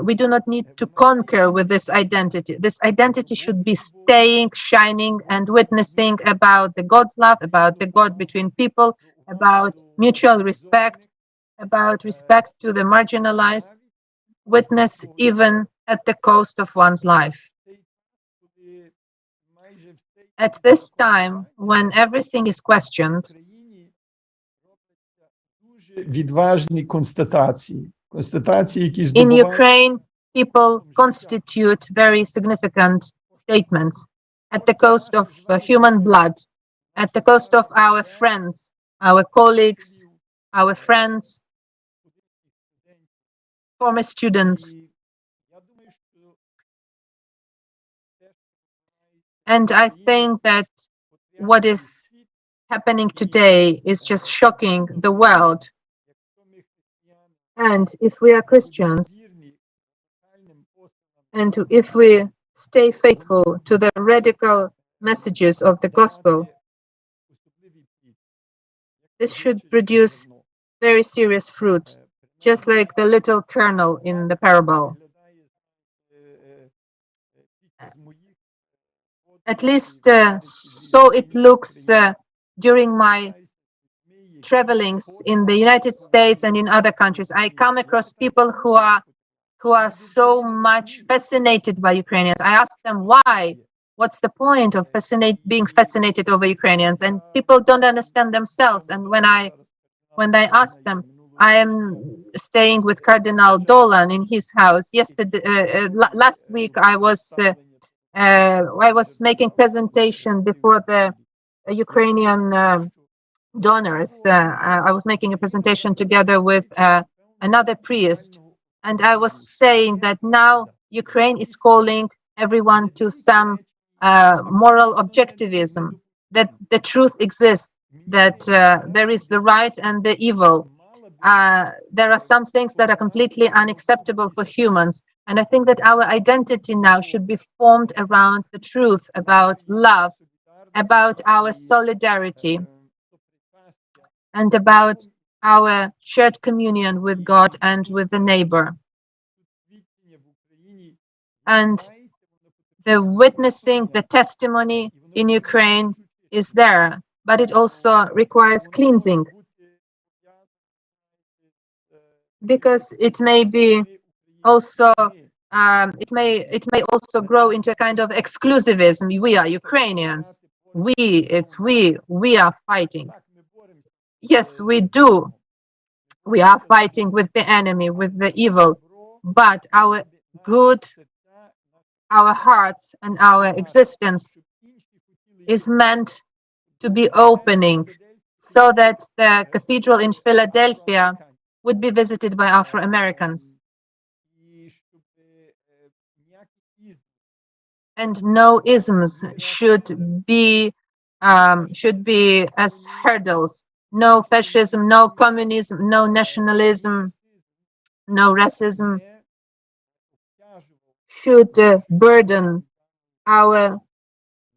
We do not need to conquer with this identity. This identity should be staying, shining, and witnessing about the God's love, about the God between people, about mutual respect, about respect to the marginalized, witness even at the cost of one's life. At this time, when everything is questioned, відважні констатації, які in здобувають Ukraine, people constitute very significant statements at the cost of human blood, at the cost of our friends, our colleagues, our friends, former students. And I think that what is happening today is just shocking the world. And if we are Christians, and if we stay faithful to the radical messages of the gospel, this should produce very serious fruit, just like the little kernel in the parable. At least so it looks during my travelings in the United States and in other countries, I come across people who are so much fascinated by Ukrainians. I ask them why. What's the point of being fascinated over Ukrainians? And people don't understand themselves. And when I ask them, I am staying with Cardinal Dolan in his house. Last week I was making presentation before the Ukrainian donors. I was making a presentation together with another priest, and I was saying that now Ukraine is calling everyone to some moral objectivism, that the truth exists, that there is the right and the evil. There are some things that are completely unacceptable for humans, and I think that our identity now should be formed around the truth about love, about our solidarity, and about our shared communion with God and with the neighbor. And the witnessing, the testimony in Ukraine is there, but it also requires cleansing, because it may be also it may also grow into a kind of exclusivism. We are Ukrainians. We are fighting. Yes, we do. We are fighting with the enemy, with the evil, but our hearts and our existence is meant to be opening, so that the cathedral in Philadelphia would be visited by Afro-Americans. And no isms should be as hurdles. No fascism, no communism, no nationalism, no racism should burden our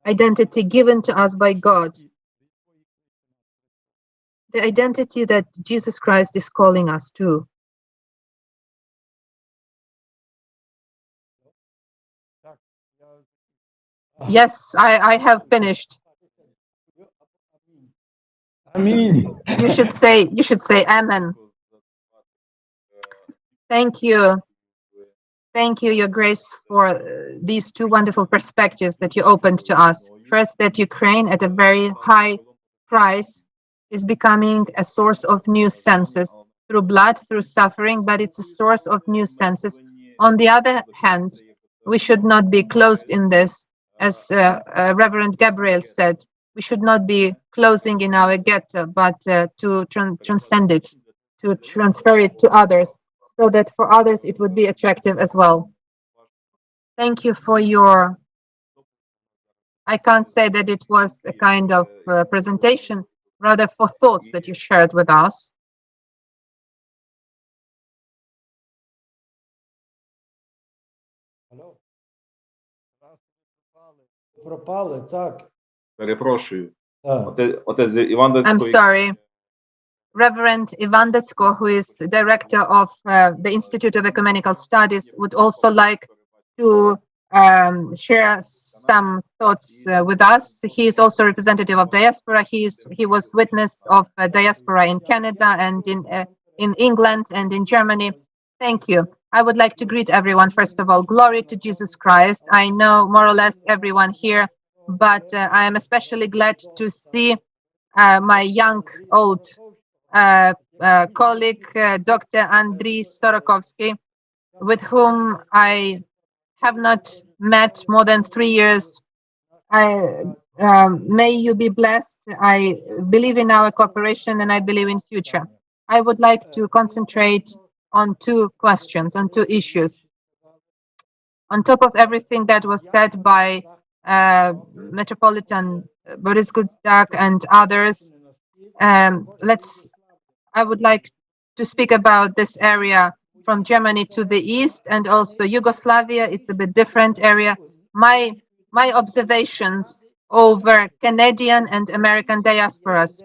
identity given to us by God. The identity that Jesus Christ is calling us to. Yes, I have finished. Amen. You should say amen. Thank you. Thank you, Your Grace, for these two wonderful perspectives that you opened to us. First, that Ukraine, at a very high price, is becoming a source of new senses through blood, through suffering, but it's a source of new senses. On the other hand, we should not be closed in this, as Reverend Gabriel said. We should not be closing in our ghetto, but to transcend it, to transfer it to others, so that for others it would be attractive as well. Thank you for your, I can't say that it was a kind of presentation, rather for thoughts that you shared with us. Пропали, так. Перепрошую. Так. Отець Іван I'm Дацько. sorry. Reverend Ivan Detsko, who is director of the Institute of Ecumenical Studies, would also like to share some thoughts with us. He is also representative of Diaspora. He was witness of Diaspora in Canada and in England and in Germany. Thank you. I would like to greet everyone. First of all, glory to Jesus Christ. I know more or less everyone here, but I am especially glad to see my old colleague, Dr. Andriy Sorokowski, with whom I have not met more than 3 years. May you be blessed. I believe in our cooperation and I believe in future. I would like to concentrate on two questions, on two issues. On top of everything that was said by Metropolitan Borys Gudziak and others, I would like to speak about this area from Germany to the east and also Yugoslavia. It's a bit different area. My observations over Canadian and American diasporas,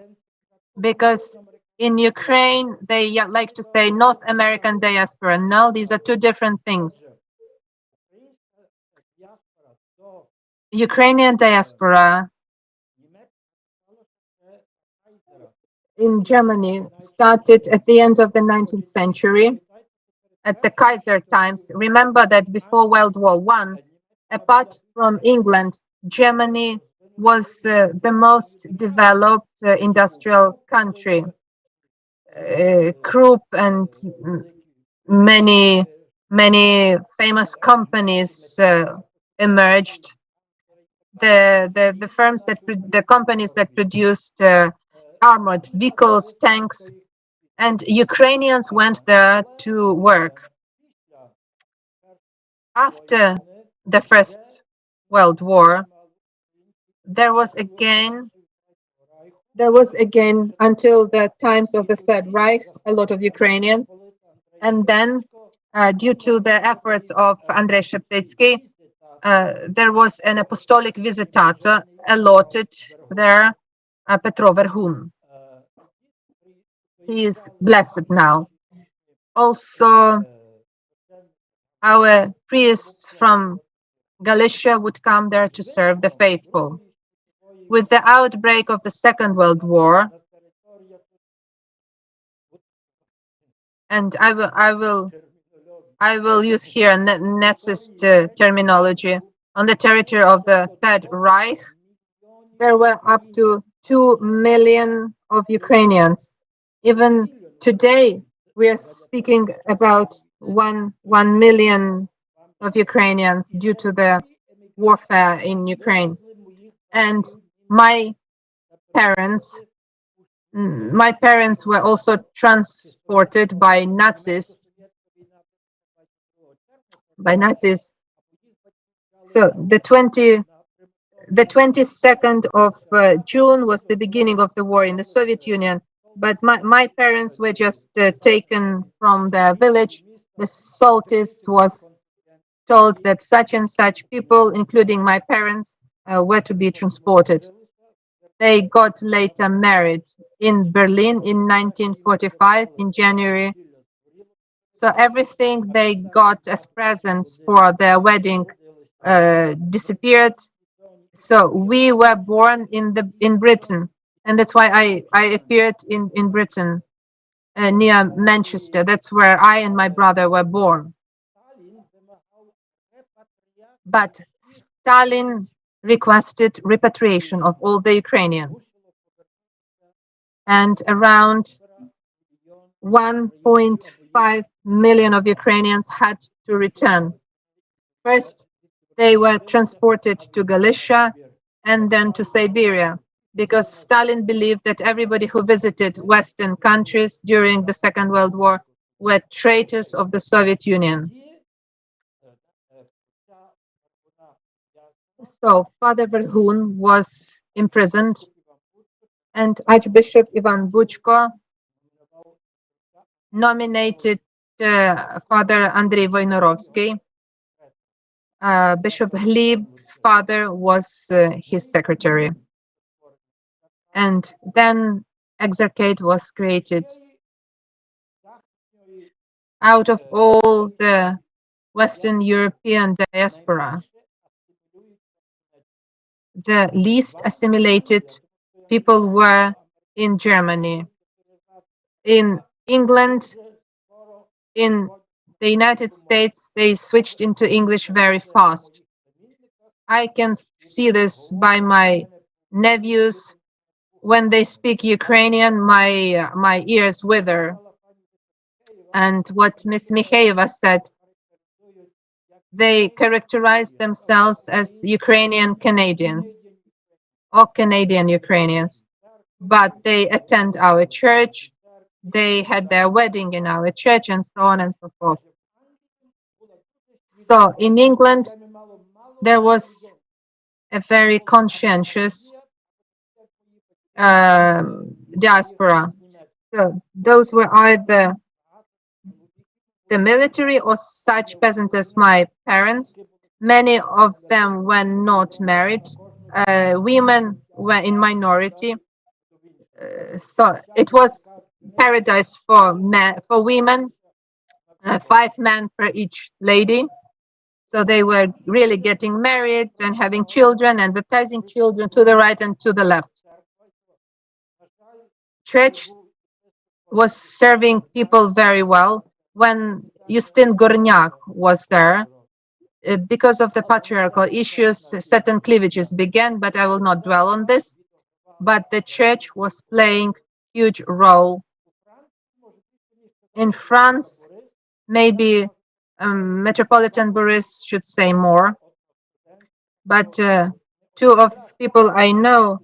because in Ukraine, they like to say North American diaspora. No, these are two different things. Ukrainian diaspora in Germany started at the end of the 19th century, at the Kaiser times. Remember that before World War I, apart from England, Germany was the most developed industrial country. Krupp and many famous companies emerged. The firms that the companies that produced armored vehicles, tanks, and Ukrainians went there to work. After the First World War, there was again until the times of the Third Reich a lot of Ukrainians, and then due to the efforts of Andrei Sheptetsky, there was an apostolic visitator allotted there, Petro Verhun. He is blessed now. Also, our priests from Galicia would come there to serve the faithful. With the outbreak of the Second World War, and I will use here Nazist terminology, on the territory of the Third Reich, there were up to 2 million of Ukrainians. Even today, we are speaking about 1 million of Ukrainians due to the warfare in Ukraine. And my parents were also transported by Nazis. So the 22nd of June was the beginning of the war in the Soviet Union. But my parents were just taken from the village. The Saltis was told that such and such people, including my parents, were to be transported. They got later married in Berlin in 1945, in January. So everything they got as presents for their wedding disappeared. So we were born in Britain, and that's why I appeared in Britain, near Manchester. That's where I and my brother were born. But Stalin requested repatriation of all the Ukrainians, and around 1.5 million of Ukrainians had to return. First, they were transported to Galicia and then to Siberia, because Stalin believed that everybody who visited Western countries during the Second World War were traitors of the Soviet Union. So Father Verhun was imprisoned, and Archbishop Ivan Buchko nominated Father Andrei Voinorovsky. Bishop Gleb's father was his secretary. And then exarchate was created. Out of all the Western European diaspora, the least assimilated people were in Germany. In England, in the United States, they switched into English very fast. I can see this by my nephews. When they speak Ukrainian, my ears wither. And what Miss Mikheeva said, they characterize themselves as Ukrainian Canadians or Canadian Ukrainians, but they attend our church, they had their wedding in our church, and so on and so forth. So in England, there was a very conscientious diaspora. So those were either the military or such peasants as my parents. Many of them were not married. Women were in minority. So it was paradise for women, 5 men per each lady. So they were really getting married and having children and baptizing children to the right and to the left. church was serving people very well. When Justin Gornyak was there, because of the patriarchal issues, certain cleavages began, but I will not dwell on this. But the church was playing huge role. In France, maybe Metropolitan Borys should say more. But two of people I know,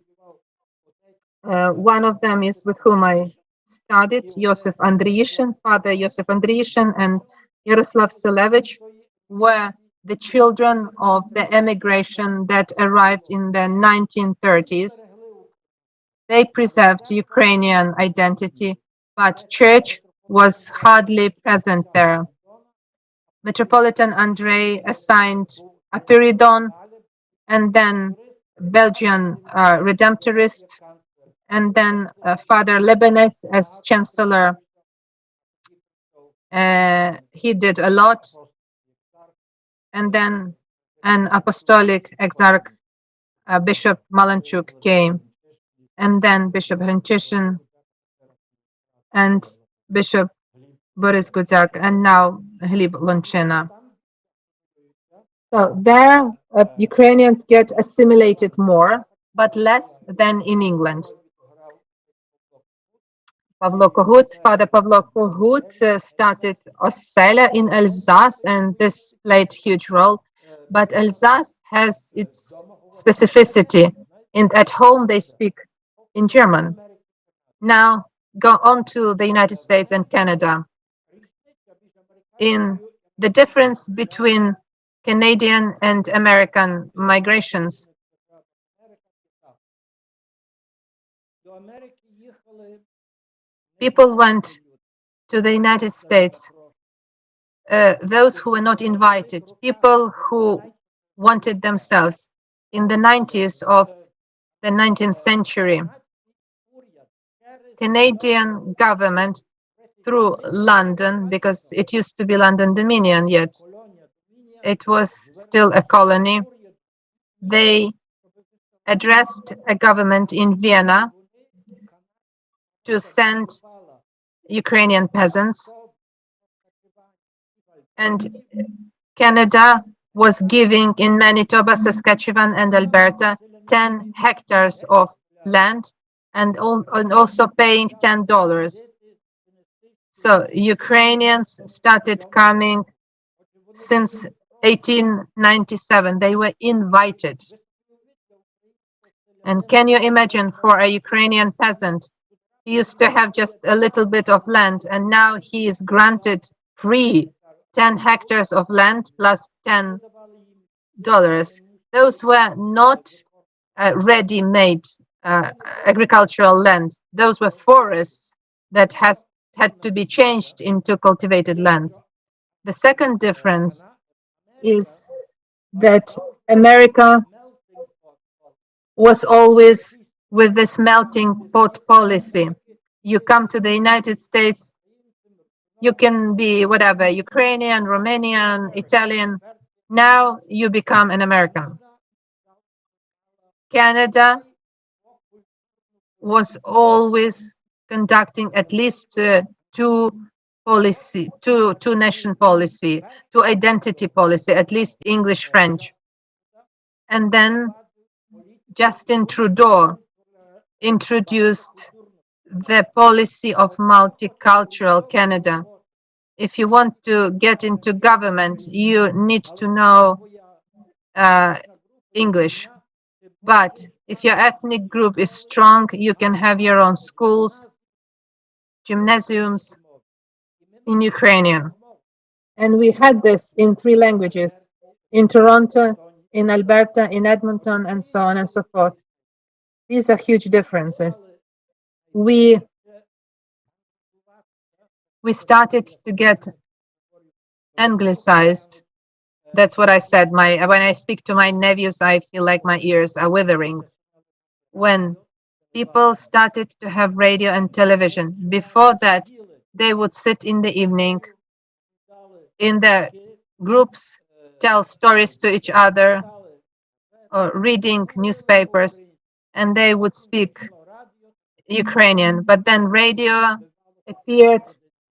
one of them is with whom I studied, Joseph Andriyishin, Father Joseph Andriyishin, and Yaroslav Selevich, were the children of the emigration that arrived in the 1930s. They preserved Ukrainian identity, but church was hardly present there. Metropolitan Andrei assigned Apiridon, and then Belgian Redemptorist, and then Father Lebanets as Chancellor. He did a lot. And then an Apostolic Exarch, Bishop Malanchuk, came, and then Bishop Hrentishin and Bishop Borys Gudziak, and now Gleb Lonchina. So there, Ukrainians get assimilated more, but less than in England. Pavlo Kohut, Father Pavlo Kohut started Osela in Alsace, and this played huge role. But Alsace has its specificity, and at home they speak in German. Now go on to the United States and Canada. In the difference between Canadian and American migrations, people went to the United States, those who were not invited, people who wanted themselves. In the 90s of the 19th century, Canadian government, through London, because it used to be London Dominion, yet it was still a colony, they addressed a government in Vienna to send Ukrainian peasants, and Canada was giving in Manitoba, Saskatchewan, and Alberta 10 hectares of land, and also paying $10. So Ukrainians started coming since 1897. They were invited. And can you imagine, for a Ukrainian peasant, he used to have just a little bit of land, and now he is granted free 10 hectares of land plus $10. Those were not ready-made agricultural land. Those were forests that had to be changed into cultivated lands. The second difference is that America was always with this melting pot policy. You come to the United States, you can be whatever, Ukrainian, Romanian, Italian. Now you become an American. Canada was always conducting at least two nation policy, two identity policy, at least English, French. And then Justin Trudeau introduced the policy of multicultural Canada. If you want to get into government, you need to know English. But if your ethnic group is strong, you can have your own schools, gymnasiums in Ukrainian. And we had this in 3 languages, in Toronto, in Alberta, in Edmonton, and so on and so forth. These are huge differences. We started to get anglicized. That's what I said. When I speak to my nephews, I feel like my ears are withering. When people started to have radio and television, before that, they would sit in the evening in the groups, tell stories to each other, or reading newspapers, and they would speak Ukrainian, but then radio appeared,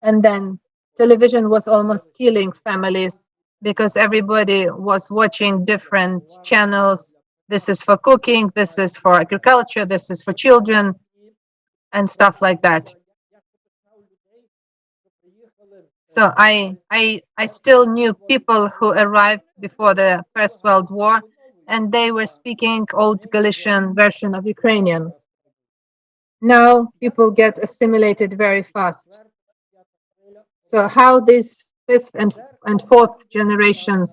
and then television was almost killing families because everybody was watching different channels. This is for cooking, this is for agriculture, this is for children, and stuff like that. So I still knew people who arrived before the First World War, and they were speaking old Galician version of Ukrainian. Now people get assimilated very fast. So how these fifth and fourth generations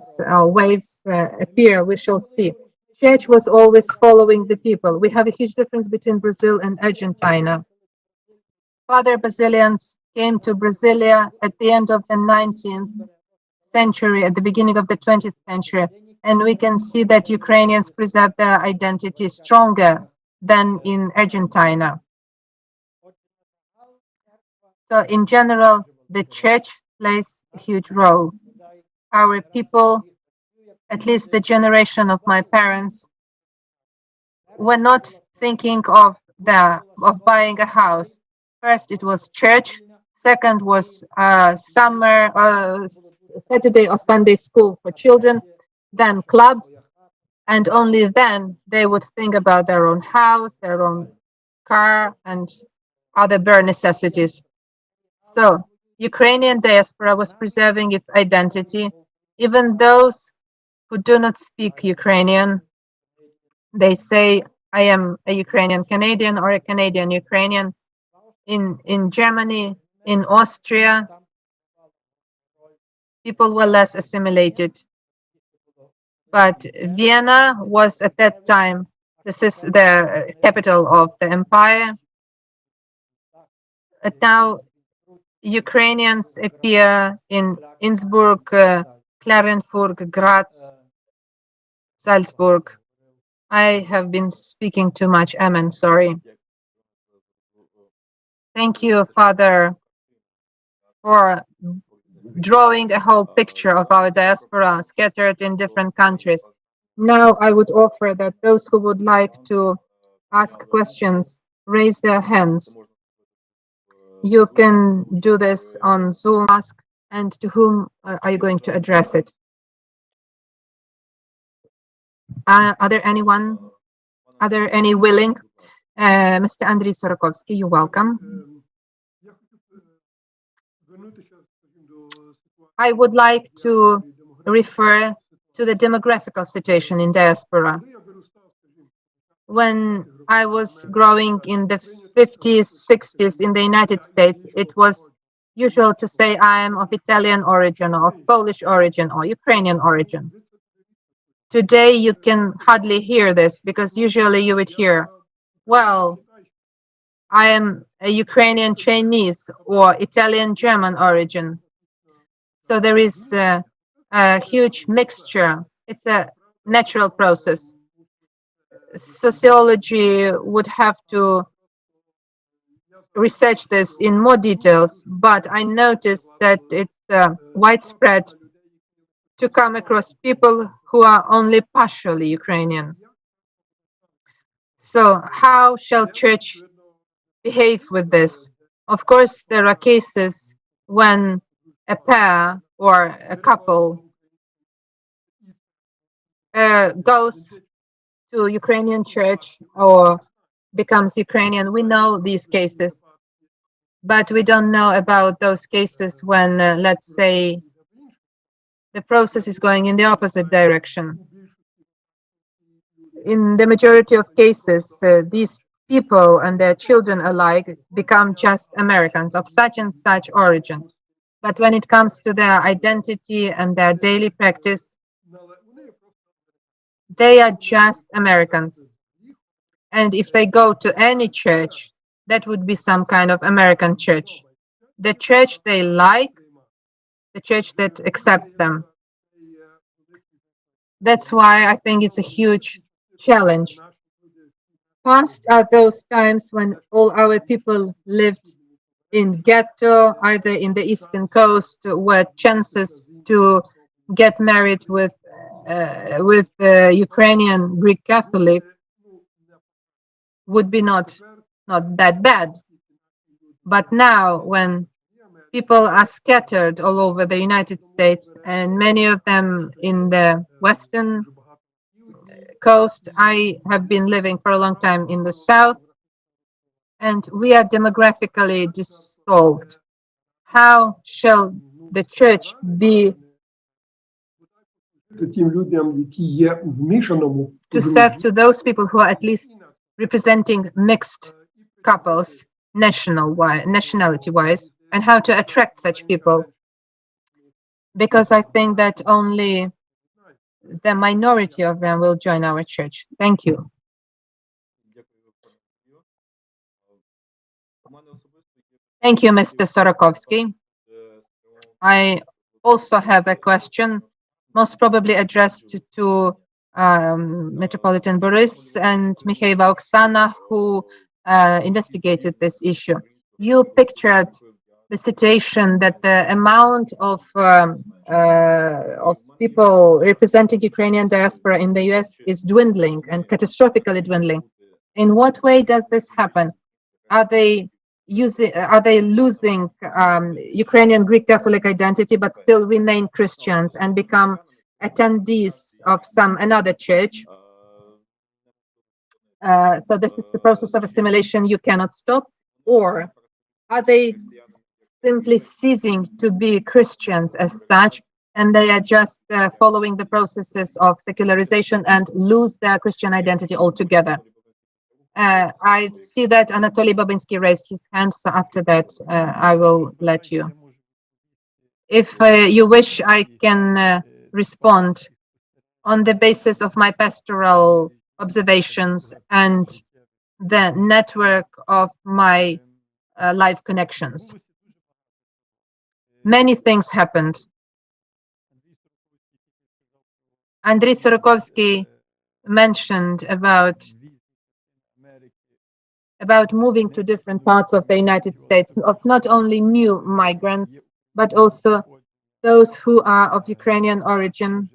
waves appear, we shall see. Church was always following the people. We have a huge difference between Brazil and Argentina. Father Basilians came to Brasilia at the end of the 19th century, at the beginning of the 20th century, and we can see that Ukrainians preserve their identity stronger than in Argentina. So in general, the church plays a huge role. Our people, at least the generation of my parents, were not thinking of buying a house. First, it was church. Second was summer, Saturday or Sunday school for children. Then clubs, and only then they would think about their own house, their own car, and other bare necessities. So Ukrainian diaspora was preserving its identity. Even those who do not speak Ukrainian, they say, I am a Ukrainian Canadian or a Canadian Ukrainian. In Germany, in Austria, people were less assimilated. But Vienna was at that time, this is the capital of the empire. And now Ukrainians appear in Innsbruck, Klagenfurt, Graz, Salzburg. I have been speaking too much. Amen. Sorry. Thank you, Father, for drawing a whole picture of our diaspora scattered in different countries. Now I would offer that those who would like to ask questions raise their hands. You can do this on Zoom. Ask, and to whom are you going to address it? Are there anyone? Are there any willing? Mr. Andriy Sorokowski, you're welcome. I would like to refer to the demographical situation in diaspora. When I was growing in the 50s, 60s in the United States, it was usual to say I am of Italian origin, or of Polish origin, or Ukrainian origin. Today you can hardly hear this, because usually you would hear, well, I am a Ukrainian Chinese or Italian German origin. So there is a huge mixture. It's a natural process. Sociology would have to research this in more details, but I noticed that it's widespread to come across people who are only partially Ukrainian. So how shall church behave with this? Of course, there are cases when a pair or a couple goes to Ukrainian church or becomes Ukrainian. We know these cases, but we don't know about those cases when, let's say, the process is going in the opposite direction. In the majority of cases, these people and their children alike become just Americans of such and such origin. But when it comes to their identity and their daily practice, they are just Americans. And if they go to any church, that would be some kind of American church. The church they like, the church that accepts them. That's why I think it's a huge challenge. Past are those times when all our people lived in ghetto, either in the eastern coast, where chances to get married with Ukrainian Greek Catholic would be not not that bad. But now, when people are scattered all over the United States, and many of them in the Western coast, I have been living for a long time in the South, and we are demographically dissolved. How shall the church be тим людям, які є у вмішаному to serve to those people who are at least representing mixed couples nationality-wise, and how to attract such people? Because I think that only the minority of them will join our church. Thank you. Thank you, Mr. Sorokowski. I also have a question, most probably addressed to Metropolitan Borys and Mikheeva Oksana, who investigated this issue. You pictured the situation that the amount of people representing Ukrainian diaspora in the US is dwindling and catastrophically dwindling. In what way does this happen? Are they losing Ukrainian Greek Catholic identity but still remain Christians and become attendees of another church? So this is the process of assimilation you cannot stop? Or are they simply ceasing to be Christians as such, and they are just following the processes of secularization and lose their Christian identity altogether? I see that Anatolii Babynskyi raised his hand, so after that I will let you. If you wish, I can respond on the basis of my pastoral observations and the network of my live connections. Many things happened. Andriy Sorokowski mentioned about moving to different parts of the United States, of not only new migrants, but also those who are of Ukrainian origin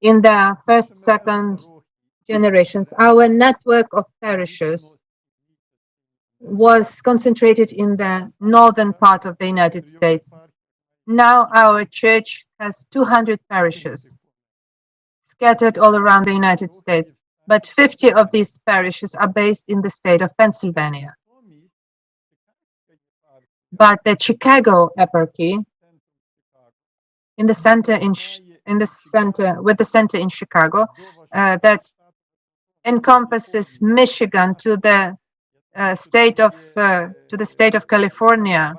in the first, second generations. Our network of parishes was concentrated in the northern part of the United States. Now our church has 200 parishes scattered all around the United States, but 50 of these parishes are based in the state of Pennsylvania. But the Chicago eparchy, with the center in Chicago, that encompasses Michigan to the state of California.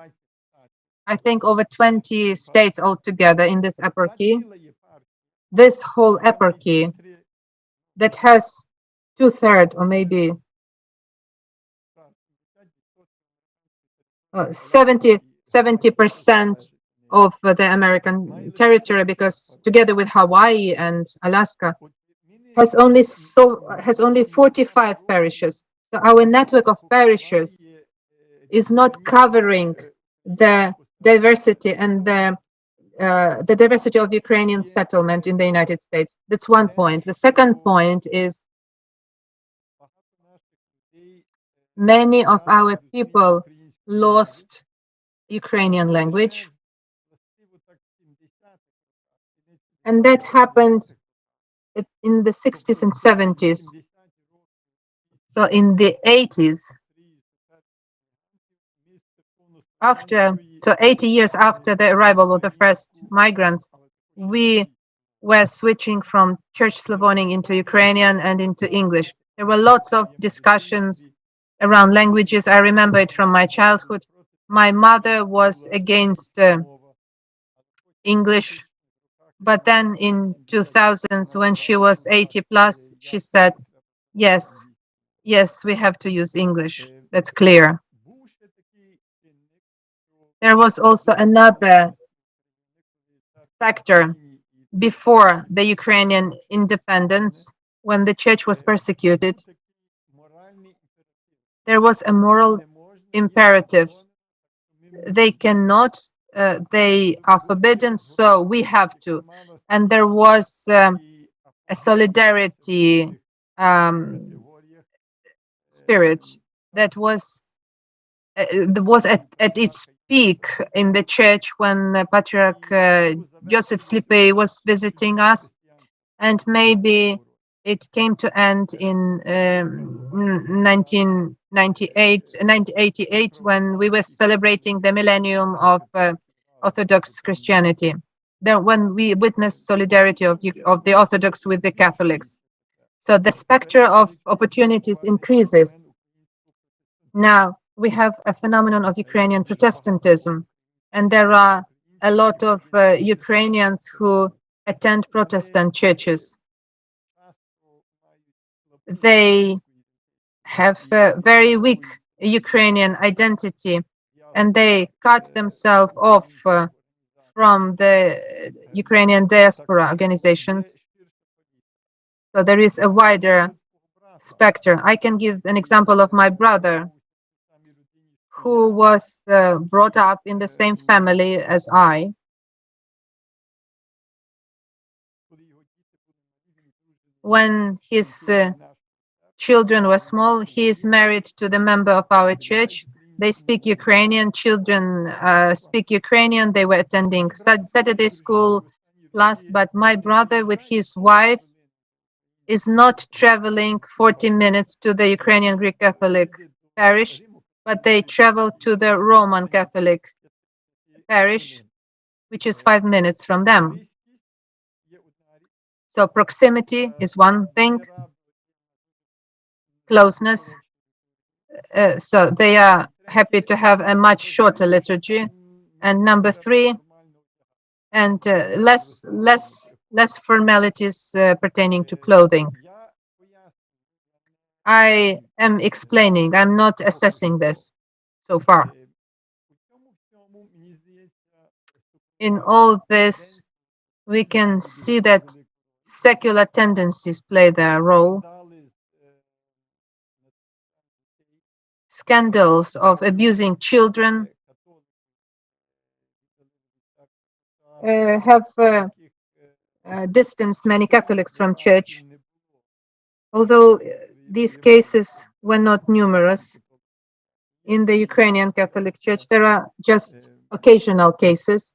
I think over 20 states altogether in this eparchy. This whole eparchy that has 2/3 or maybe 70% of the American territory, because together with Hawaii and Alaska, has only 45 parishes. So our network of parishes is not covering the diversity and the diversity of Ukrainian settlement in the United States. That's one point. The second point is many of our people lost Ukrainian language. And that happened in the 60s and 70s. So in the 80s, 80 years after the arrival of the first migrants, we were switching from Church Slavonic into Ukrainian and into English. There were lots of discussions around languages. I remember it from my childhood. My mother was against English, but then in 2000s, when she was 80 plus, she said, yes, we have to use English. That's clear. There was also another factor before the Ukrainian independence, when the church was persecuted. There was a moral imperative. They cannot, they are forbidden, so we have to. And there was a solidarity spirit that was at its peak in the church when Patriarch Joseph Slipy was visiting us, and maybe it came to end in 1988 when we were celebrating the millennium of Orthodox Christianity. When we witnessed solidarity of the Orthodox with the Catholics. So the specter of opportunities increases. Now we have a phenomenon of Ukrainian Protestantism, and there are a lot of Ukrainians who attend Protestant churches. They have a very weak Ukrainian identity, and they cut themselves off from the Ukrainian diaspora organizations. So there is a wider spectrum. I can give an example of my brother, who was brought up in the same family as I. When his children were small, he is married to the member of our church. They speak Ukrainian. Children speak Ukrainian. They were attending Saturday school class, but my brother with his wife is not traveling 40 minutes to the Ukrainian Greek Catholic parish, but they travel to the Roman Catholic parish, which is 5 minutes from them. So proximity is one thing, closeness. So they are happy to have a much shorter liturgy. And number three, and less formalities pertaining to clothing. I am explaining, I'm not assessing this so far. In all this, we can see that secular tendencies play their role. Scandals of abusing children have distanced many Catholics from church. Although these cases were not numerous in the Ukrainian Catholic Church, there are just occasional cases.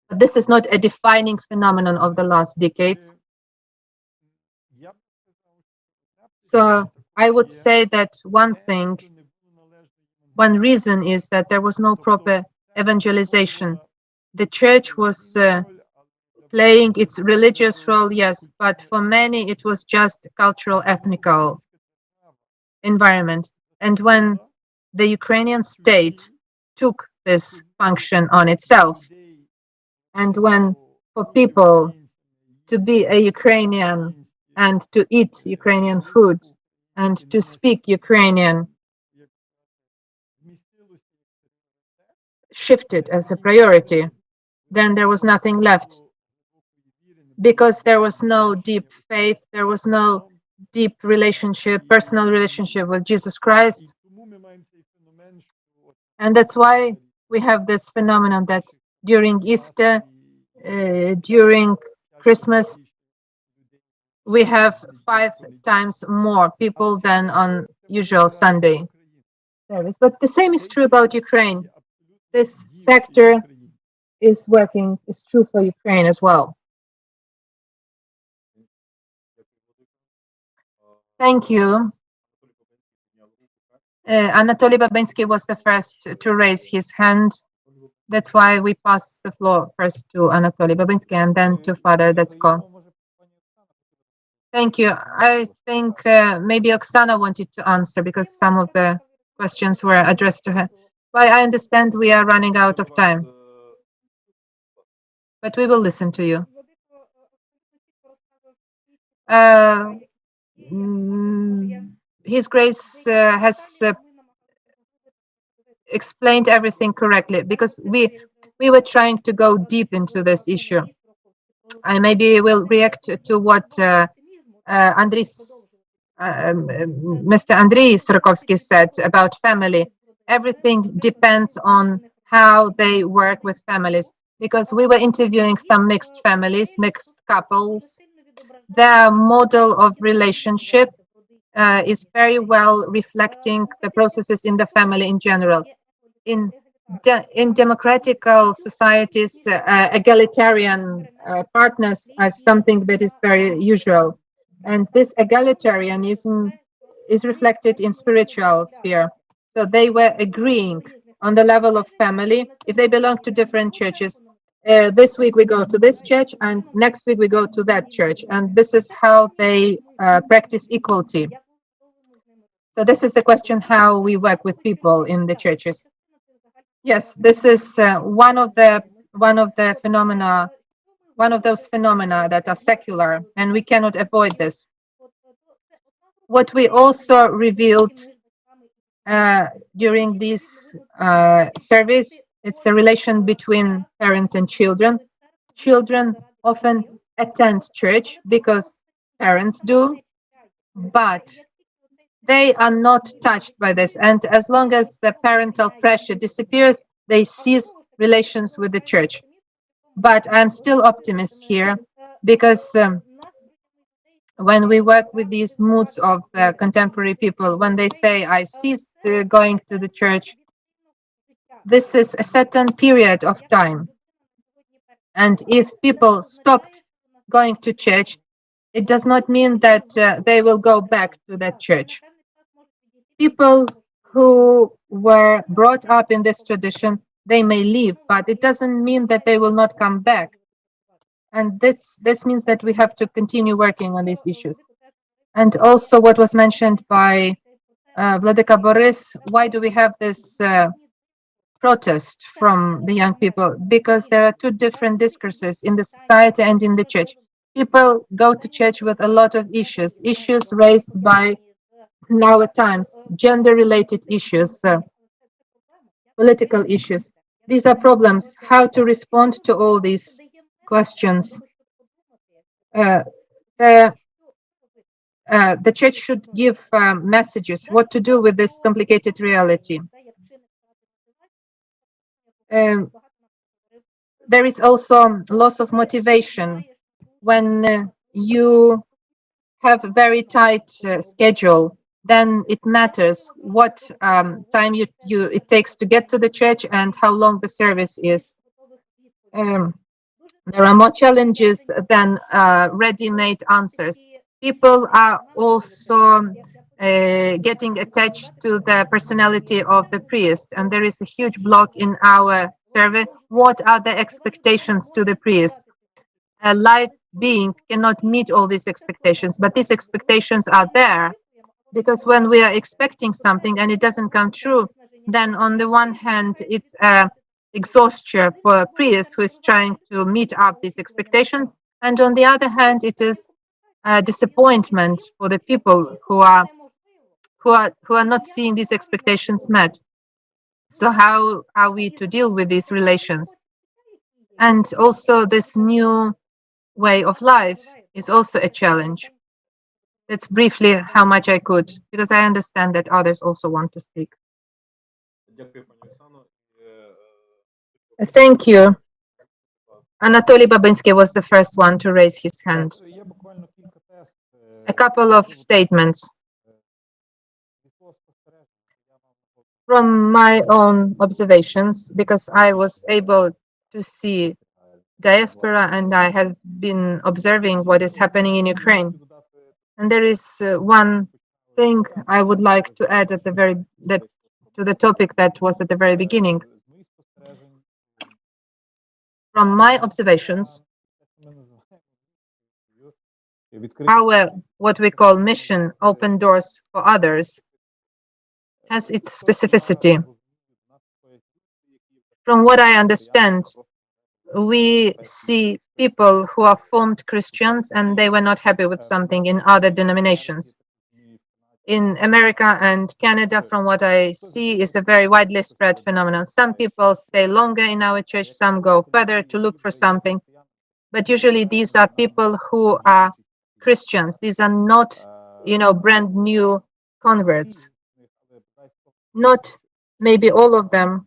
But this is not a defining phenomenon of the last decades. So I would say that one reason is that there was no proper evangelization. The church was playing its religious role, yes, but for many it was just cultural, ethnical environment. And when the Ukrainian state took this function on itself, and when for people to be a Ukrainian and to eat Ukrainian food and to speak Ukrainian shifted as a priority, then there was nothing left. Because there was no deep faith, there was no deep relationship, personal relationship with Jesus Christ. And that's why we have this phenomenon that during Easter, during Christmas, we have 5 times more people than on usual Sunday service. But the same is true about Ukraine. This factor is true for Ukraine as well. Thank you. Anatolii Babynskyi was the first to raise his hand. That's why we pass the floor first to Anatolii Babynskyi and then to Father Decko. Thank you. I think maybe Oksana wanted to answer because some of the questions were addressed to her. But I understand we are running out of time. But we will listen to you. His Grace has explained everything correctly because we were trying to go deep into this issue. I maybe will react to what Mr. Andrei Sorokowski said about family. Everything depends on how they work with families, because we were interviewing some mixed families, mixed couples, their model of relationship is very well reflecting the processes in the family in general. In democratical societies, egalitarian partners are something that is very usual. And this egalitarianism is reflected in spiritual sphere. So they were agreeing on the level of family. If they belong to different churches, this week we go to this church and next week we go to that church. And this is how they practice equality. So this is the question how we work with people in the churches. Yes, this is one of the phenomena, one of those phenomena that are secular, and we cannot avoid this. What we also revealed during this service, it's the relation between parents and children. Children often attend church because parents do, but they are not touched by this. And as long as the parental pressure disappears, they cease relations with the church. But I'm still optimist here because when we work with these moods of contemporary people, when they say, I ceased going to the church, this is a certain period of time. And if people stopped going to church, it does not mean that they will go back to that church. People who were brought up in this tradition, they may leave, but it doesn't mean that they will not come back. And this means that we have to continue working on these issues. And also what was mentioned by Vladika Borys, why do we have this protest from the young people? Because there are two different discourses in the society and in the church. People go to church with a lot of issues raised by now at times, gender-related issues, political issues. These are problems. How to respond to all these questions? The church should give messages, what to do with this complicated reality. There is also loss of motivation when you have a very tight schedule. Then it matters what time it takes to get to the church and how long the service is. There are more challenges than ready-made answers. People are also getting attached to the personality of the priest, and there is a huge block in our survey. What are the expectations to the priest? A live being cannot meet all these expectations, but these expectations are there. Because when we are expecting something and it doesn't come true, then on the one hand, it's exhaustion for a priest who is trying to meet up these expectations. And on the other hand, it is disappointment for the people who are not seeing these expectations met. So how are we to deal with these relations? And also this new way of life is also a challenge. That's briefly how much I could, because I understand that others also want to speak. Thank you. Anatolii Babynskyi was the first one to raise his hand. A couple of statements. From my own observations, because I was able to see Diaspora and I have been observing what is happening in Ukraine. And there is one thing I would like to add at to the topic that was at the very beginning. From my observations, our what we call mission, open doors for others, has its specificity. From what I understand, we see people who are formed Christians and they were not happy with something in other denominations. In America and Canada, from what I see, is a very widely spread phenomenon. Some people stay longer in our church, some go further to look for something. But usually these are people who are Christians. These are not, brand new converts. Not maybe all of them,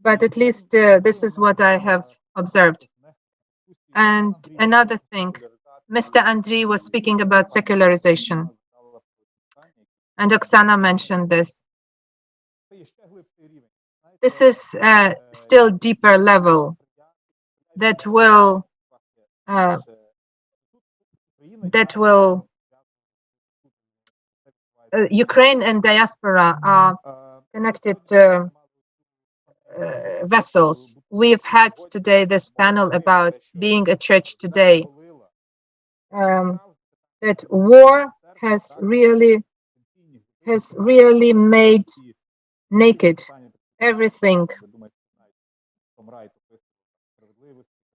but at least this is what I have observed. And another thing, Mr. Andriy was speaking about secularization, and Oksana mentioned this. This is a still deeper level that will Ukraine and diaspora are connected vessels. We've had today this panel about being a church today. That war has really made naked everything.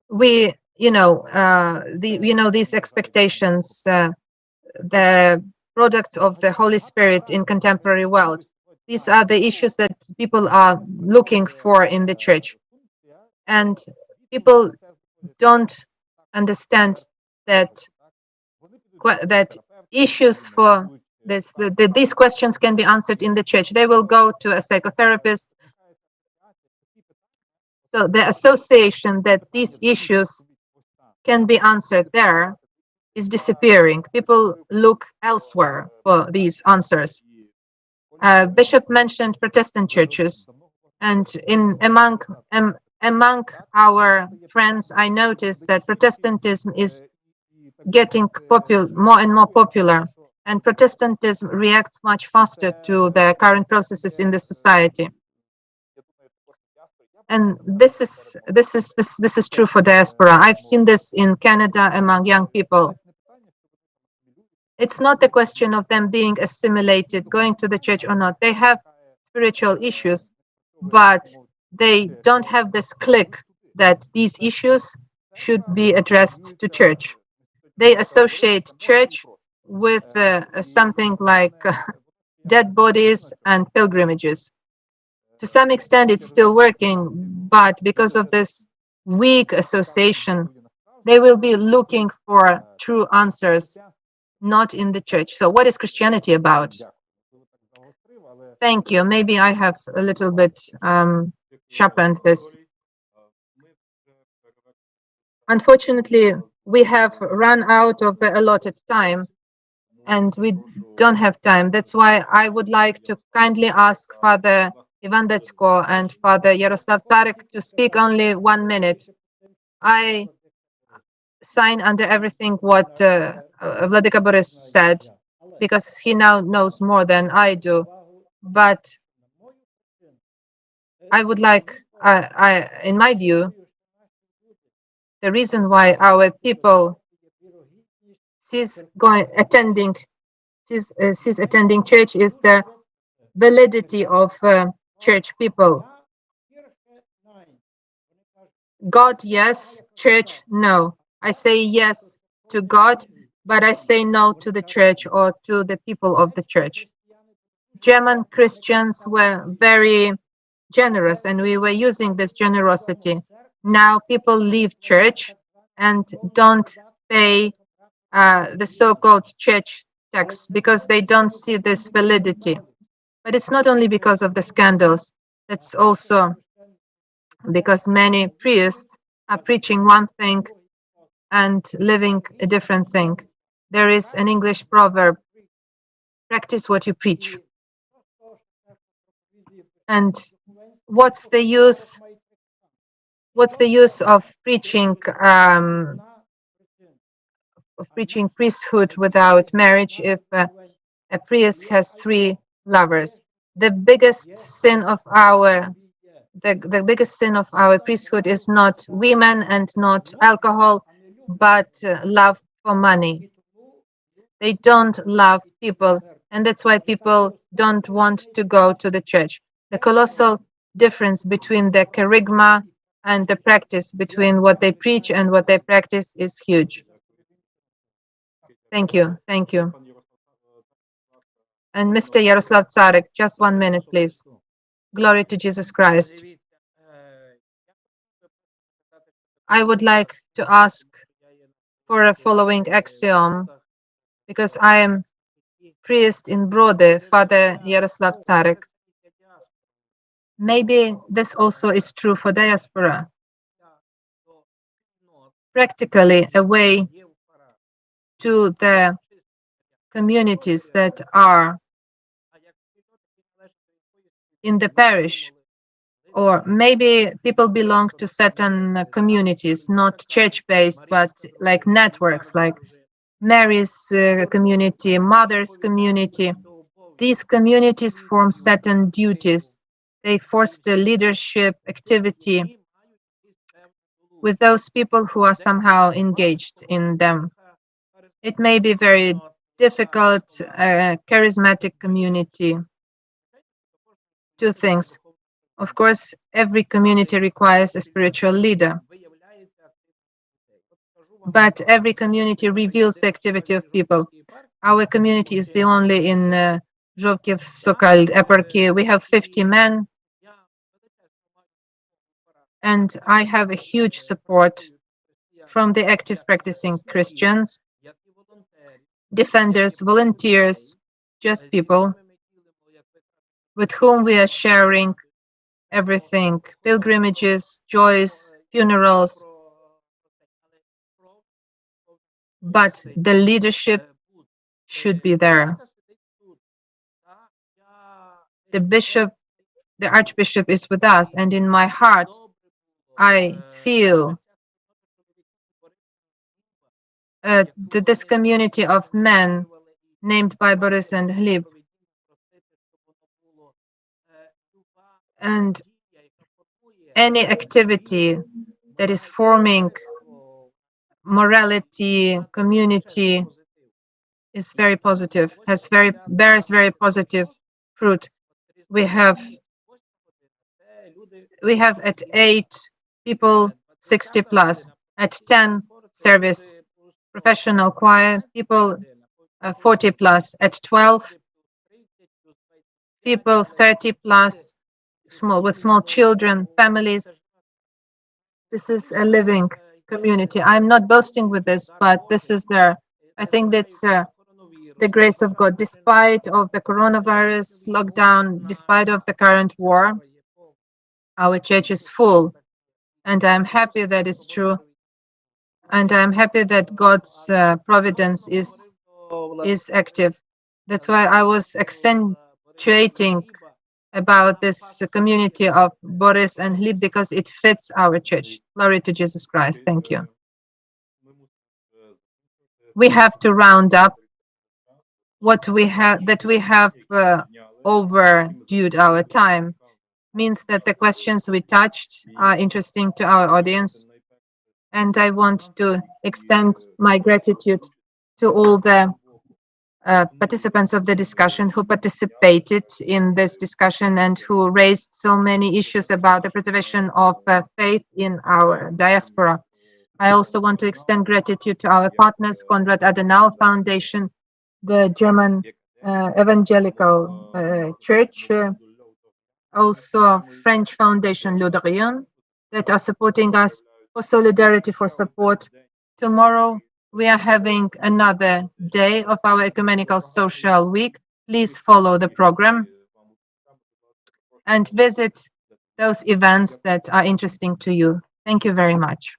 We, these expectations, the product of the Holy Spirit in contemporary world. These are the issues that people are looking for in the church, and people don't understand that issues for these questions can be answered in the church. They will go to a psychotherapist. So the association that these issues can be answered there is disappearing. People look elsewhere for these answers. Bishop mentioned Protestant churches, and among our friends, I noticed that Protestantism is getting more and more popular, and Protestantism reacts much faster to the current processes in the society. And this is true for diaspora. I've seen this in Canada among young people. It's not a question of them being assimilated, going to the church or not. They have spiritual issues, but they don't have this click that these issues should be addressed to church. They associate church with something like dead bodies and pilgrimages. To some extent, it's still working, but because of this weak association, they will be looking for true answers, not in the church. So what is Christianity about? Thank you. Maybe I have a little bit sharpened this. Unfortunately, we have run out of the allotted time, and we don't have time. That's why I would like to kindly ask Father Ivan Detsko and Father Yaroslav Tsarek to speak only 1 minute. I sign under everything what Vladika Borys said, because he now knows more than I do. But I would like, in my view, the reason why our people cease attending church is the validity of church people. God, yes. Church, no. I say yes to God, but I say no to the church or to the people of the church. German Christians were very generous, and we were using this generosity. Now people leave church and don't pay the so-called church tax because they don't see this validity. But it's not only because of the scandals, it's also because many priests are preaching one thing and living a different thing. There is an English proverb, practice what you preach. And what's the use of preaching priesthood without marriage if a priest has 3 lovers? The biggest sin of our priesthood is not women and not alcohol, but love for money. They don't love people, and that's why people don't want to go to the church. The colossal difference between the charisma and the practice, between what they preach and what they practice, is huge. Thank you. Thank you. And Mr. Yaroslav Tsarek, just 1 minute, please. Glory to Jesus Christ. I would like to ask for a following axiom, because I am priest in Brody, Father Yaroslav Tsarek. Maybe this also is true for diaspora. Practically, a way to the communities that are in the parish, or maybe people belong to certain communities, not church-based, but like networks, like Mary's community, Mother's community. These communities form certain duties. They foster leadership activity with those people who are somehow engaged in them. It may be very difficult, charismatic community. Two things. Of course, every community requires a spiritual leader, but every community reveals the activity of people. Our community is the only in Zhovkiv Sokal eparchy. We have 50 men, and I have a huge support from the active practicing Christians, defenders, volunteers, just people with whom we are sharing everything, pilgrimages, joys, funerals. But the leadership should be there. The bishop, the archbishop is with us, and in my heart, I feel that this community of men named by Borys and Gleb, and any activity that is forming morality, community, is very positive, bears very positive fruit. We have at 8 people 60 plus, at 10 service professional choir people 40 plus, at 12 people 30 plus, with small children, families. This is a living community. I'm not boasting with this, but this is there. I think that's the grace of God. Despite of the coronavirus lockdown, despite of the current war, our church is full, and I'm happy that it's true. And I'm happy that God's providence is active. That's why I was accentuating about this community of Borys and Gleb, because it fits our church. Glory to Jesus Christ. Thank you. We have to round up what we have overviewed our time. Means that the questions we touched are interesting to our audience, and I want to extend my gratitude to all the participants of the discussion who participated in this discussion and who raised so many issues about the preservation of faith in our diaspora. I also want to extend gratitude to our partners, Konrad Adenauer Foundation, the German Evangelical Church, also French Foundation Moderator, that are supporting us, for Solidarity for support. Tomorrow, we are having another day of our Ecumenical Social Week. Please follow the program and visit those events that are interesting to you. Thank you very much.